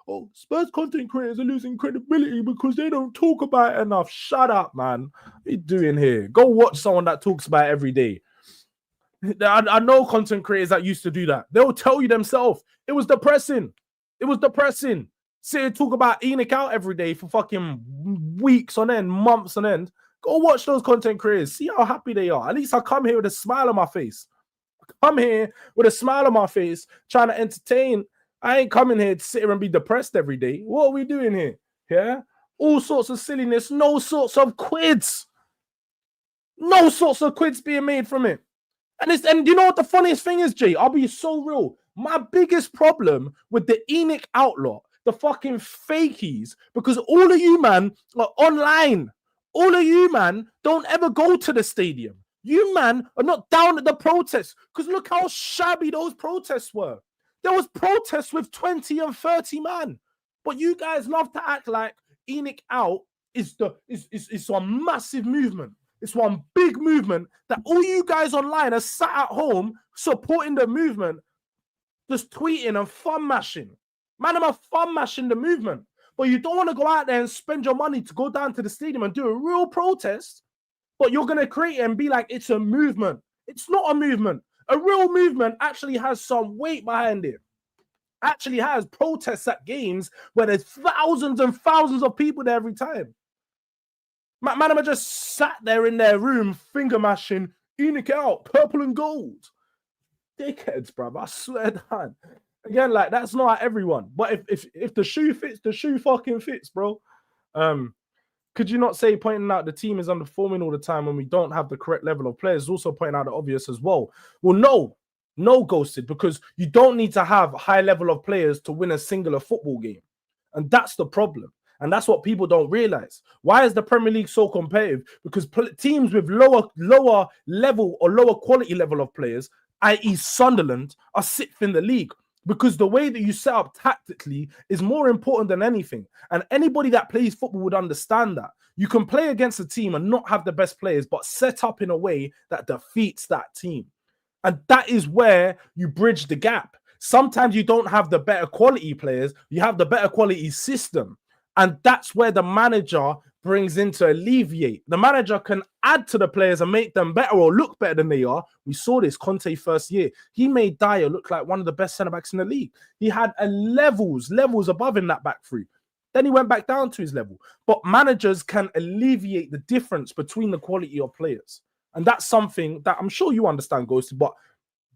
oh, Spurs content creators are losing credibility because they don't talk about it enough. Shut up, man. What are you doing here? Go watch someone that talks about it every day. I know content creators that used to do that. They'll tell you themselves. It was depressing. It was depressing. Sit and talk about ENIC out every day for fucking weeks on end, months on end. Go watch those content creators. See how happy they are. At least I come here with a smile on my face. I come here with a smile on my face, trying to entertain. I ain't coming here to sit here and be depressed every day. What are we doing here? Yeah? All sorts of silliness, no sorts of quids. No sorts of quids being made from it. And you know what the funniest thing is, Jay? I'll be so real. My biggest problem with the ENIC outlaw, the fucking fakies, because all of you, man, are online. All of you, man, don't ever go to the stadium. You, man, are not down at the protests, because look how shabby those protests were. There was protests with 20 and 30 man. But you guys love to act like ENIC out is a massive movement. It's one big movement that all you guys online are sat at home supporting the movement, just tweeting and fun mashing. Man, I'm a fun mashing the movement. But you don't want to go out there and spend your money to go down to the stadium and do a real protest, but you're going to create it and be like, it's a movement. It's not a movement. A real movement actually has some weight behind it. Actually has protests at games where there's thousands and thousands of people there every time. Man, I just sat there in their room, finger mashing, ENIC out, purple and gold. Dickheads, bruv. I swear down. Again, like, that's not everyone. But if the shoe fits, the shoe fucking fits, bro. Could you not say pointing out the team is underperforming all the time when we don't have the correct level of players? Also pointing out the obvious as well. Well, no, Ghosted, because you don't need to have a high level of players to win a singular football game. And that's the problem. And that's what people don't realize. Why is the Premier League so competitive? Because teams with lower level or lower quality level of players, i.e. Sunderland, are sixth in the league. because the way that you set up tactically is more important than anything. And anybody that plays football would understand that. You can play against a team and not have the best players, but set up in a way that defeats that team. And that is where you bridge the gap. Sometimes you don't have the better quality players, you have the better quality system. And that's where the manager brings in to alleviate. The manager can add to the players and make them better or look better than they are. We saw this Conte first year. He made Dyer look like one of the best centre-backs in the league. He had levels above in that back three. Then he went back down to his level. But managers can alleviate the difference between the quality of players. And that's something that I'm sure you understand, Ghosty, but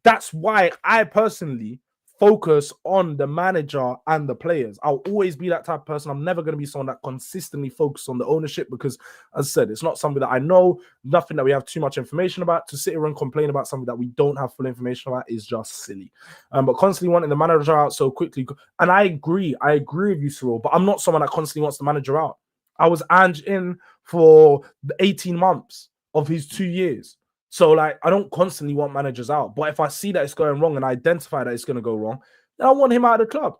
that's why I personally focus on the manager and the players. I'll always be that type of person. I'm never going to be someone that consistently focuses on the ownership because, as I said, it's not something that I know, nothing that we have too much information about. To sit here and complain about something that we don't have full information about is just silly. But constantly wanting the manager out so quickly, and I agree with you, Cyril, but I'm not someone that constantly wants the manager out. I was Ange in for the 18 months of his 2 years. So, like, I don't constantly want managers out. But if I see that it's going wrong and I identify that it's going to go wrong, then I want him out of the club.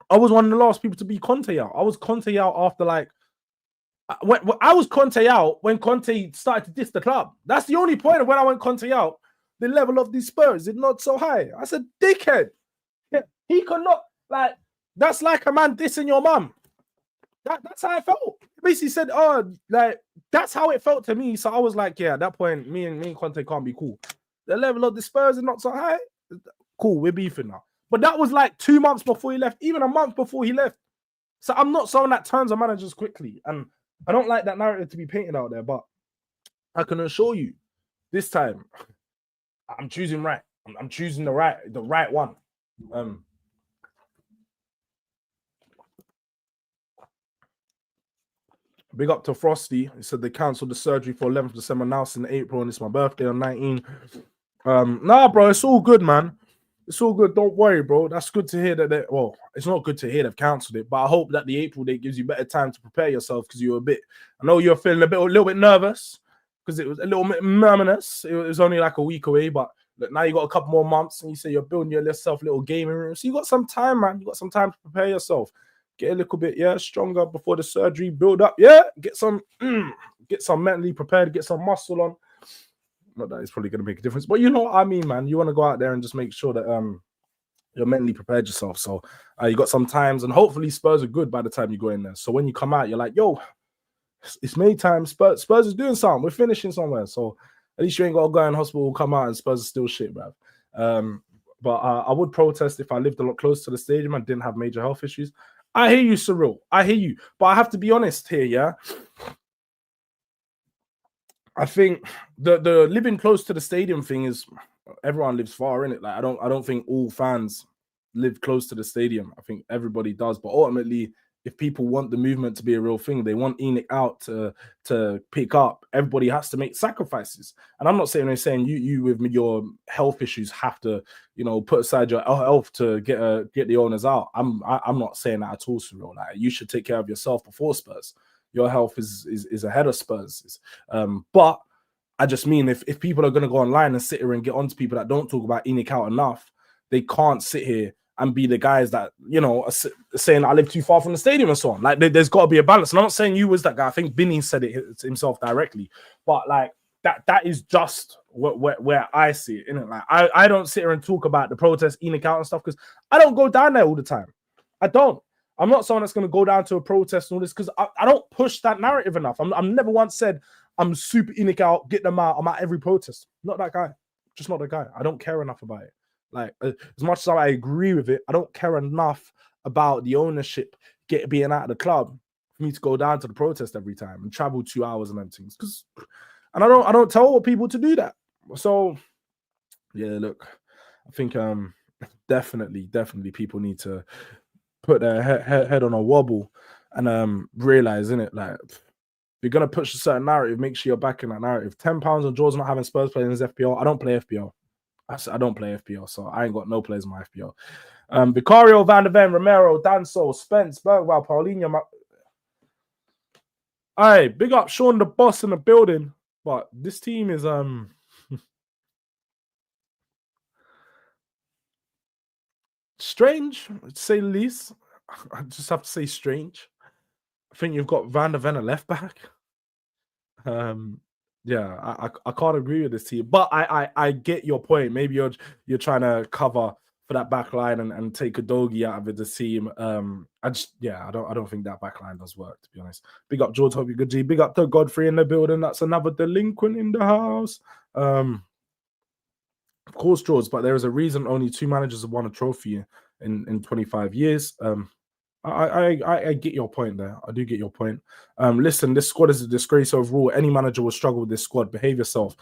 I was one of the last people to be Conte out. I was Conte out after, like, I was Conte out when Conte started to diss the club. That's the only point of when I went Conte out. The level of the Spurs is not so high. I said, dickhead. Yeah, he could not, like, that's like a man dissing your mum. That's how I felt. Basically said, oh, like, that's how it felt to me. So I was like, yeah, at that point, me and Conte can't be cool. The level of the Spurs is not so high. Cool, we're beefing now. But that was like 2 months before he left, even a month before he left. So I'm not someone that turns on managers quickly. And I don't like that narrative to be painted out there. But I can assure you, this time, I'm choosing right. I'm choosing the right one. Big up to Frosty. He said they cancelled the surgery for 11th December. Now it's in April and it's my birthday on 19. Nah, bro, it's all good, man. It's all good. Don't worry, bro. That's good to hear that. Well, it's not good to hear they've cancelled it, but I hope that the April date gives you better time to prepare yourself because you're I know you're feeling a little bit nervous because it was a little bit murmurous. It was only like a week away, but look, now you got a couple more months and you say you're building yourself a little gaming room. So you got some time, man. You got some time to prepare yourself. Get a little bit, stronger before the surgery. Build up, get some mentally prepared, get some muscle on. Not that it's probably going to make a difference, but you know what I mean, man. You want to go out there and just make sure that you're mentally prepared yourself. So you got some times, and hopefully Spurs are good by the time you go in there. So when you come out, you're like, yo, it's May time. Spurs is doing something. We're finishing somewhere. So at least you ain't got to go in hospital, come out, and Spurs are still shit, bruv. But I would protest if I lived a lot closer to the stadium and didn't have major health issues. I hear you, Cyril. I hear you. But I have to be honest here, yeah? I think the living close to the stadium thing is everyone lives far in it. Like I don't think all fans live close to the stadium. I think everybody does. But ultimately, if people want the movement to be a real thing, they want ENIC out to pick up, everybody has to make sacrifices. And I'm not saying you with your health issues have to, put aside your health to get the owners out. I'm not saying that at all, Cyril. Like you should take care of yourself before Spurs. Your health is ahead of Spurs. But I just mean if people are going to go online and sit here and get onto people that don't talk about ENIC out enough, they can't sit here and be the guys that, are saying I live too far from the stadium and so on. Like, there's got to be a balance. And I'm not saying you was that guy. I think Binny said it himself directly. But, like, that is just where I see it, innit? Like, I don't sit here and talk about the protest, ENIC out and stuff, because I don't go down there all the time. I don't. I'm not someone that's going to go down to a protest and all this, because I don't push that narrative enough. I'm never once said, I'm super ENIC out, get them out, I'm at every protest. Not that guy. Just not the guy. I don't care enough about it. Like, as much as I agree with it, I don't care enough about the ownership being out of the club for me to go down to the protest every time and travel 2 hours and everything. And I don't tell people to do that. So, yeah, look, I think definitely people need to put their head on a wobble and realize, innit, like, if you're gonna push a certain narrative, make sure you're backing that narrative. £10 on Jords not having Spurs playing in his FPL. I don't play FPL. I don't play FPL, so I ain't got no players in my FPL. Vicario, Van der Ven, Romero, Danso, Spence, Bergwall, Paulinho. Aye, big up Sean, the boss in the building. But this team is Strange, to say the least. I just have to say strange. I think you've got Van der Ven at left back. Yeah, I can't agree with this team, but I get your point. Maybe you're trying to cover for that back line and take a doggy out of the team. I don't think that back line does work, to be honest. Big up Jords, hope you're good, G. Big up to Godfrey in the building. That's another delinquent in the house. Of course, Jords, but there is a reason only 2 managers have won a trophy in 25 years. I get your point there. I do get your point. Listen, this squad is a disgrace overall. Any manager will struggle with this squad. Behave yourself.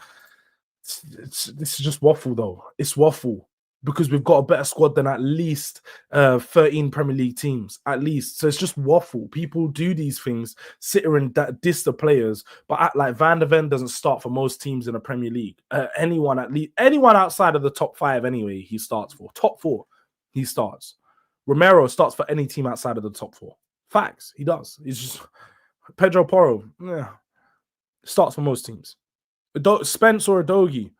This is just waffle, though. It's waffle because we've got a better squad than at least 13 Premier League teams, at least. So it's just waffle. People do these things, sit here and diss the players, but act like Van der Ven doesn't start for most teams in the Premier League. Anyone outside of the top 5 anyway, he starts for. Top 4, he starts. Romero starts for any team outside of the top 4. Facts, he does. He's just Pedro Porro, starts for most teams. Spence or Udogie,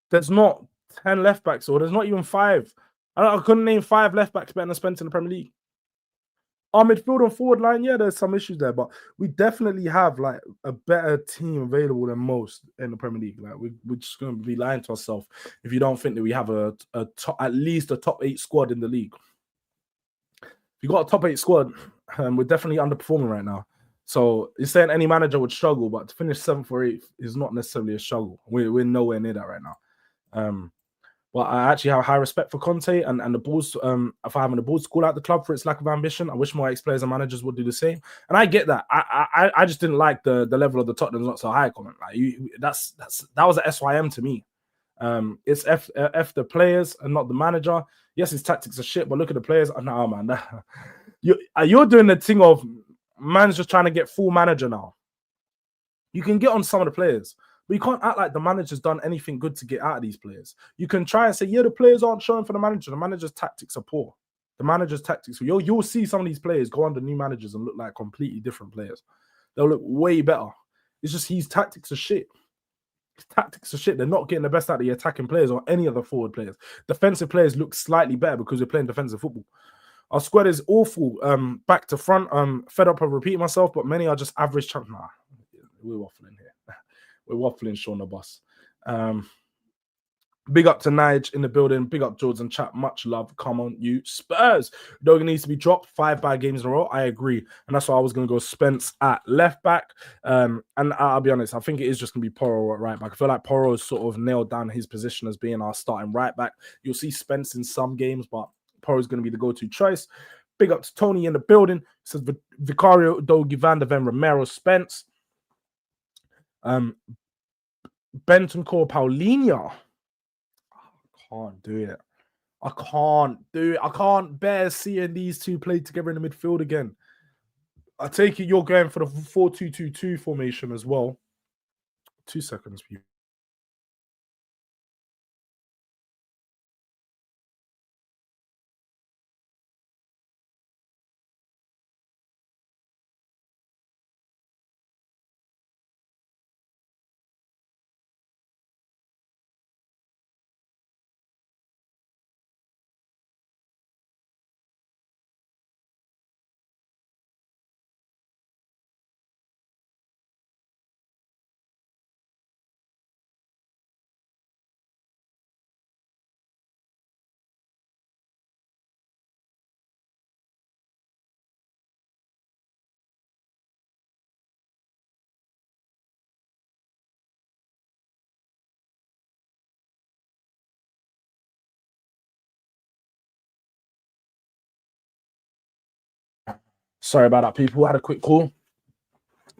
there's not 10 left backs, or there's not even 5. I couldn't name 5 left backs better than Spence in the Premier League. Our midfield and forward line, yeah, there's some issues there, but we definitely have like a better team available than most in the Premier League. Like we're just going to be lying to ourselves if you don't think that we have at least a top 8 squad in the league. You got a top 8 squad, we're definitely underperforming right now. So you're saying any manager would struggle, but to finish 7th or 8th is not necessarily a struggle. We're nowhere near that right now. But I actually have high respect for Conte and the Bulls. If I having the Bulls to call out the club for its lack of ambition, I wish more ex-players and managers would do the same. And I get that. I just didn't like the level of the Tottenham's not so high comment. Like that was a SYM to me. It's F the players and not the manager. Yes, his tactics are shit, but look at the players. No, man. You're doing the thing of man's just trying to get full manager now. You can get on some of the players, but you can't act like the manager's done anything good to get out of these players. You can try and say, yeah, the players aren't showing for the manager. The manager's tactics are poor. The manager's tactics. You'll see some of these players go under new managers and look like completely different players. They'll look way better. It's just his tactics are shit. Tactics are shit. They're not getting the best out of the attacking players or any of the forward players. Defensive players look slightly better because we're playing defensive football. Our squad is awful, back to front. Fed up of repeating myself, but many are just average champ. Nah, we're waffling here. We're waffling, Sean the boss. Big up to Nige in the building. Big up Jords and chat. Much love. Come on, you Spurs. Dogan needs to be dropped. 5 bad games in a row. I agree. And that's why I was going to go Spence at left back. And I'll be honest, I think it is just going to be Porro at right back. I feel like Porro has sort of nailed down his position as being our starting right back. You'll see Spence in some games, but Porro is going to be the go-to choice. Big up to Tony in the building. It says Vicario, Dogi, Van der Ven, Romero, Spence. Bentancur, Paulinho. Can't do it. I can't do it. I can't bear seeing these two play together in the midfield again. I take it you're going for the 4-2-2-2 formation as well. 2 seconds, people. Sorry about that, people. I had a quick call.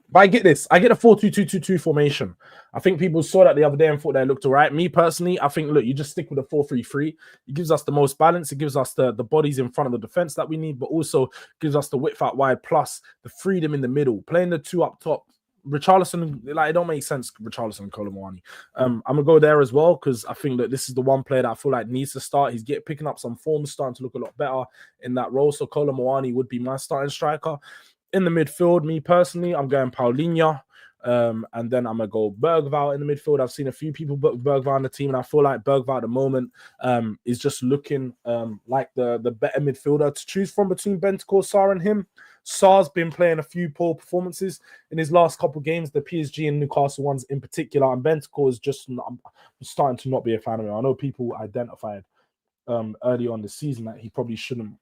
But I get this. I get a 4-2-2-2-2 formation. I think people saw that the other day and thought that it looked all right. Me personally, I think, look, you just stick with a 4-3-3. It gives us the most balance. It gives us the bodies in front of the defense that we need, but also gives us the width out wide plus the freedom in the middle. Playing the 2 up top. Richarlison, like, it don't make sense, Richarlison and Kolo Muani. I'm going to go there as well because I think that this is the one player that I feel like needs to start. He's picking up some form, starting to look a lot better in that role. So Kolo Muani would be my starting striker. In the midfield, me personally, I'm going Paulinho. And then I'm gonna go Bergvall in the midfield. I've seen a few people put Bergvall on the team, and I feel like Bergvall at the moment is just looking like the better midfielder to choose from between Bentancur, Sarr, and him. Sarr's been playing a few poor performances in his last couple of games, the PSG and Newcastle ones in particular, and Bentancur is just I'm starting to not be a fan of him. I know people identified early on the season that he probably shouldn't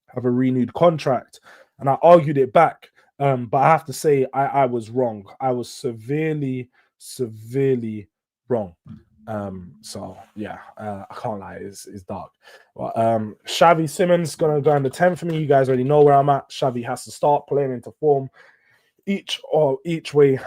have a renewed contract, and I argued it back. But I have to say, I was wrong. I was severely wrong. So yeah, I can't lie, it's dark. But Xavi Simons gonna go in the 10 for me. You guys already know where I'm at. Xavi has to start playing into form each way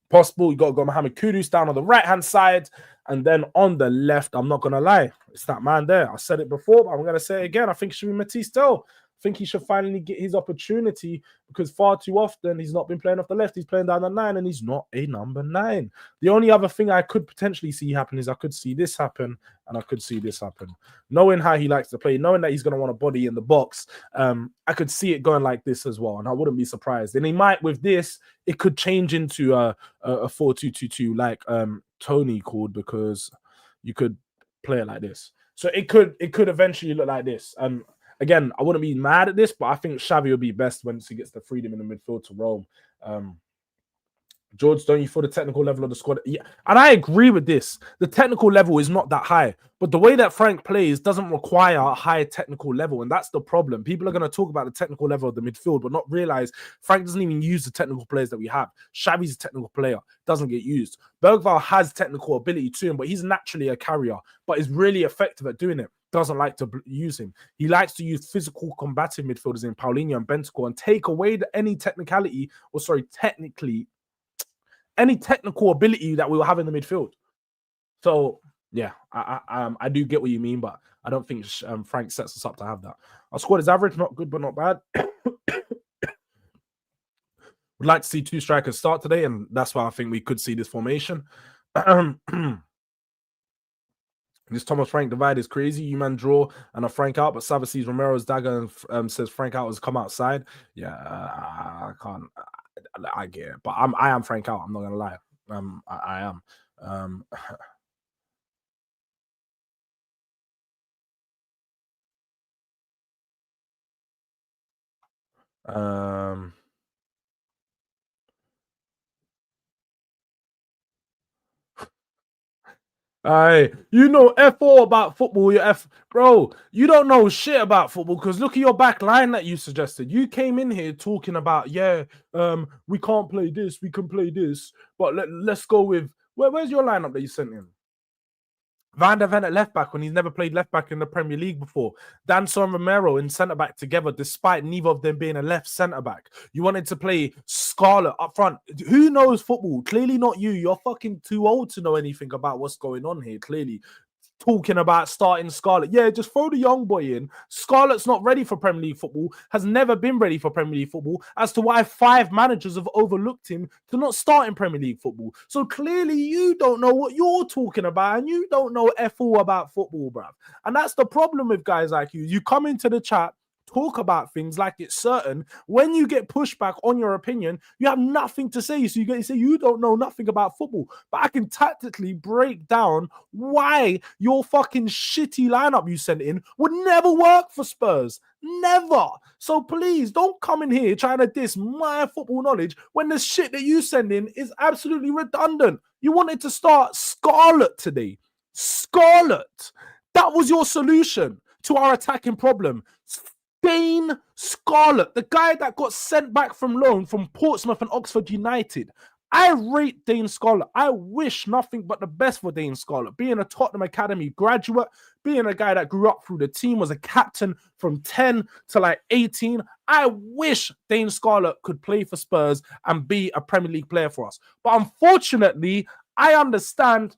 possible. You got to go Mohamed Kudus down on the right hand side, and then on the left, I'm not gonna lie, it's that man there. I said it before, but I'm gonna say it again. I think it should be Matisse Tell. I think he should finally get his opportunity, because far too often he's not been playing off the left. He's playing down the 9, and he's not a number 9. The only other thing I could potentially see happen is I could see this happen, and I could see this happen. Knowing how he likes to play, knowing that he's going to want a body in the box, I could see it going like this as well, and I wouldn't be surprised. And he might, with this, it could change into a 4-2-2-2 like Tony called, because you could play it like this. So it could eventually look like this. Again, I wouldn't be mad at this, but I think Xavi will be best once he gets the freedom in the midfield to roam. Jords, don't you feel the technical level of the squad? Yeah, and I agree with this. The technical level is not that high, but the way that Frank plays doesn't require a high technical level, and that's the problem. People are going to talk about the technical level of the midfield, but not realize Frank doesn't even use the technical players that we have. Xavi's a technical player, doesn't get used. Bergvall has technical ability to him, but he's naturally a carrier, but is really effective at doing it. Doesn't like to use him. He likes to use physical combative midfielders in Paulinho and Bentancur and take away any any technical ability that we will have in the midfield. So yeah, I do get what you mean, but I don't think Frank sets us up to have that. Our squad is average, not good, but not bad. Would like to see 2 strikers start today, and that's why I think we could see this formation. This Thomas Frank divide is crazy. You man draw and a Frank out, but Sava sees Romero's dagger and says Frank out has come outside. Yeah, I can't. I get it, but I am Frank out. I'm not gonna lie. I am. Aye, you know F4 about football, bro. You don't know shit about football, because look at your back line that you suggested. You came in here talking about, we can't play this, we can play this, but let's go with where's your lineup that you sent in? Van der Ven at left back when he's never played left back in the Premier League before. Danso and Romero in centre back together, despite neither of them being a left centre back. You wanted to play Scarlett up front. Who knows football? Clearly not you. You're fucking too old to know anything about what's going on here. Clearly. Talking about starting Scarlett. Yeah, just throw the young boy in. Scarlett's not ready for Premier League football, has never been ready for Premier League football, as to why 5 managers have overlooked him to not start in Premier League football. So clearly you don't know what you're talking about, and you don't know F all about football, bruv. And that's the problem with guys like you. You come into the chat, talk about things like it's certain. When you get pushback on your opinion, you have nothing to say. So you say you don't know nothing about football. But I can tactically break down why your fucking shitty lineup you sent in would never work for Spurs. Never. So please don't come in here trying to diss my football knowledge when the shit that you send in is absolutely redundant. You wanted to start Scarlett today. Scarlett. That was your solution to our attacking problem. Dane Scarlett, the guy that got sent back from loan from Portsmouth and Oxford United. I rate Dane Scarlett. I wish nothing but the best for Dane Scarlett. Being a Tottenham Academy graduate, being a guy that grew up through the team, was a captain from 10 to like 18. I wish Dane Scarlett could play for Spurs and be a Premier League player for us. But unfortunately, I understand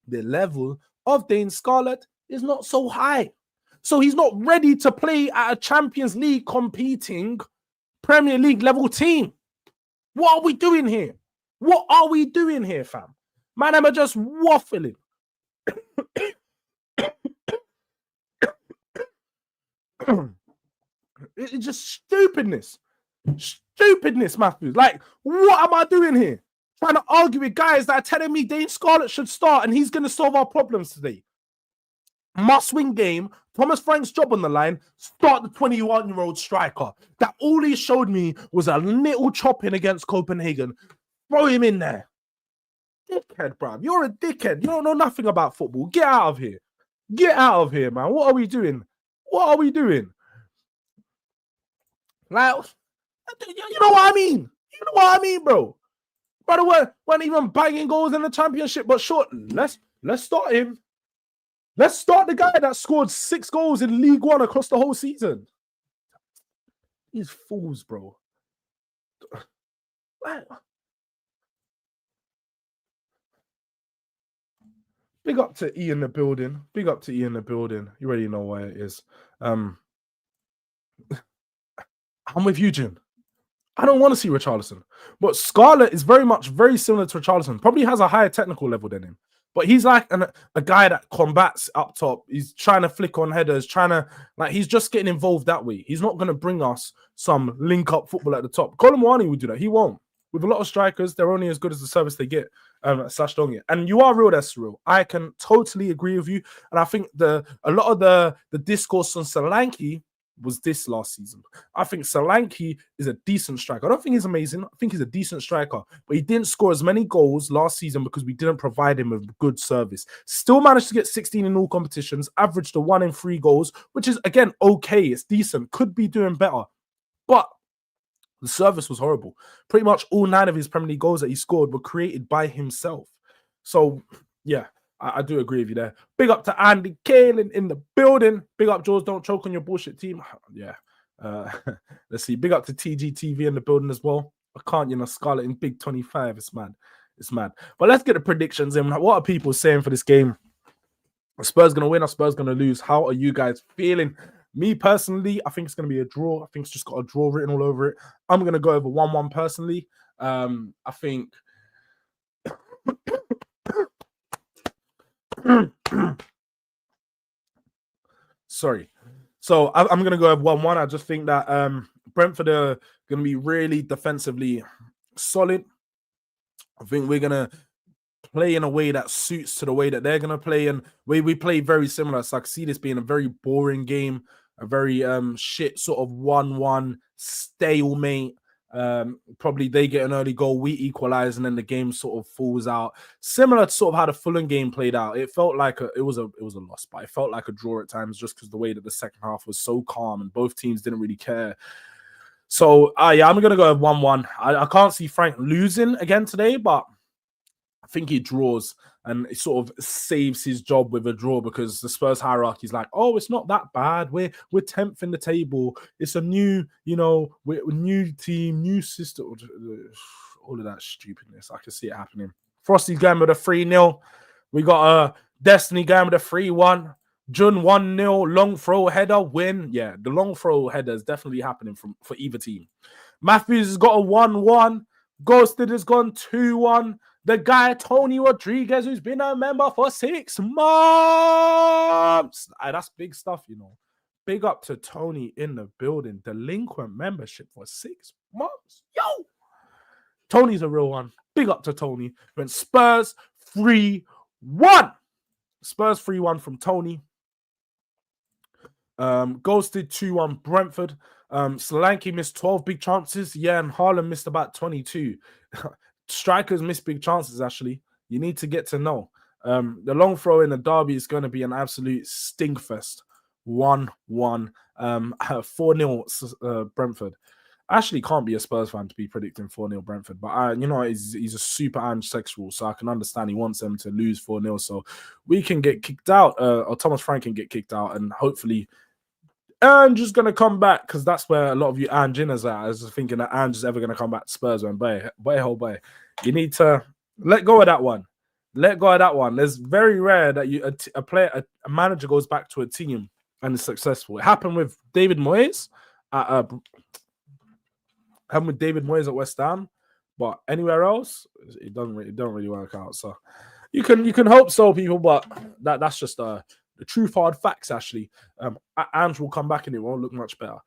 the level of Dane Scarlett is not so high. So he's not ready to play at a Champions League competing Premier League level team. What are we doing here? What are we doing here, fam? Man, I'm just waffling. It's just stupidness. Stupidness, Matthews. Like, what am I doing here? Trying to argue with guys that are telling me Dane Scarlett should start and he's going to solve our problems today. Must-win game. Thomas Frank's job on the line. Start the 21-year-old striker. That all he showed me was a little chopping against Copenhagen. Throw him in there. Dickhead, bruv. You're a dickhead. You don't know nothing about football. Get out of here. Get out of here, man. What are we doing? What are we doing? Like, you know what I mean? You know what I mean, bro? Brother, weren't even banging goals in the championship, but short. Let's start him. Let's start the guy that scored 6 goals in League One across the whole season. These fools, bro. Big up to E in the building. Big up to E in the building. You already know where it is. I'm with you, Jim. I don't want to see Richarlison. But Scarlett is very similar to Richarlison. Probably has a higher technical level than him. But he's like a guy that combats up top. He's trying to flick on headers, he's just getting involved that way. He's not going to bring us some link-up football at the top. Colin Moani would do that. He won't. With a lot of strikers, they're only as good as the service they get. /Dongy. And you are real, that's real. I can totally agree with you. And I think a lot of the discourse on Solanke was this last season. I think Solanke is a decent striker. I don't think he's amazing. I think he's a decent striker, but he didn't score as many goals last season because we didn't provide him with good service. Still managed to get 16 in all competitions, averaged a 1 in 3 goals, which is, again, okay. It's decent. Could be doing better. But the service was horrible. Pretty much all 9 of his Premier League goals that he scored were created by himself. So, yeah. I do agree with you there. Big up to Andy Kaling in the building. Big up, Jords. Don't choke on your bullshit team. Yeah. Let's see. Big up to TG TV in the building as well. I can't, Scarlett in Big 25. It's mad. It's mad. But let's get the predictions in. What are people saying for this game? Are Spurs going to win or Spurs going to lose? How are you guys feeling? Me personally, I think it's going to be a draw. I think it's just got a draw written all over it. I'm going to go over 1-1 personally. I think... Sorry. So I'm going to go with 1-1. I just think that Brentford are going to be really defensively solid. I think we're going to play in a way that suits to the way that they're going to play. And we play very similar. So I see this being a very boring game, a very shit sort of 1-1 stalemate. Probably they get an early goal, we equalize, and then the game sort of falls out. Similar to sort of how the Fulham game played out. It felt like it was a loss, but it felt like a draw at times just because the way that the second half was so calm and both teams didn't really care. So yeah, I'm gonna go 1-1. I can't see Frank losing again today, but I think he draws and it sort of saves his job with a draw because the Spurs hierarchy is like, oh, it's not that bad. We're 10th in the table. It's a new, we're a new team, new system. All of that stupidness. I can see it happening. Frosty's going with a 3-0. We got Destiny going with a 3-1. Jun 1-0. Long throw header win. Yeah, the long throw header is definitely happening for either team. Matthews has got a 1-1. Ghosted has gone 2-1. The guy, Tony Rodriguez, who's been a member for 6 months. That's big stuff, Big up to Tony in the building. Delinquent membership for 6 months. Yo! Tony's a real one. Big up to Tony. When Spurs 3-1. Spurs 3-1 from Tony. Ghosted 2-1 Brentford. Solanke missed 12 big chances. Yeah, and Haaland missed about 22. Strikers miss big chances, actually. You need to get to know. The long throw in the derby is going to be an absolute stinkfest. 1-1. 4-0 Brentford. Actually can't be a Spurs fan to be predicting 4-0 Brentford. But, he's a super anti-sexual, so I can understand he wants them to lose 4-0. So we can get kicked out, or Thomas Frank can get kicked out, and hopefully Ange is going to come back, because that's where a lot of you Ange-inners are. I was thinking that Ange is ever going to come back to Spurs. And boy, you need to let go of that one. Let go of that one. It's very rare that a manager goes back to a team and is successful. It happened with David Moyes at West Ham, but anywhere else, it don't really work out. So you can hope so, people, but that's just the true hard facts, actually. Ange will come back and it won't look much better.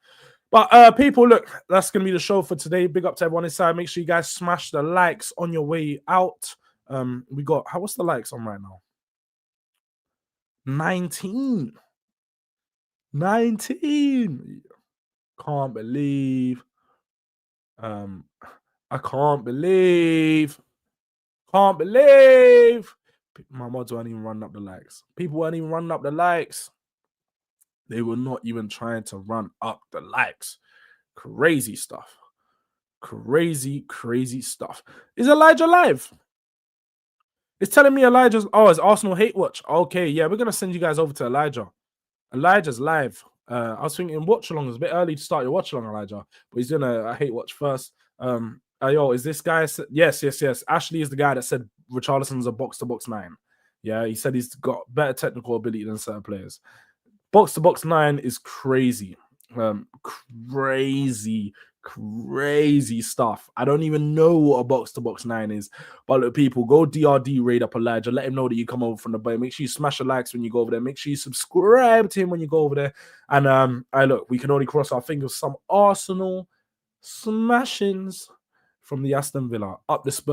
But people, look, that's gonna be the show for today. Big up to everyone inside. Make sure you guys smash the likes on your way out. We got what's the likes on right now? 19. 19. Can't believe. I can't believe. Can't believe. My mods weren't even running up the likes. People weren't even running up the likes. They were not even trying to run up the likes. Crazy stuff. Crazy, crazy stuff. Is Elijah live? It's telling me Elijah's. Oh, it's Arsenal hate watch. Okay, yeah, we're gonna send you guys over to Elijah. Elijah's live. I was thinking watch along. It's a bit early to start your watch along, Elijah, but he's doing a hate watch first. Yo, is this guy? Yes. Ashley is the guy that said Richarlison's a box to box 9. Yeah, he said he's got better technical ability than certain players. Box to box 9 is crazy. Crazy stuff. I don't even know what a box to box 9 is. But look, people, go DRD raid up Elijah. Let him know that you come over from the bay. Make sure you smash the likes when you go over there. Make sure you subscribe to him when you go over there. And look, we can only cross our fingers. Some Arsenal smashings from the Aston Villa up the Spurs.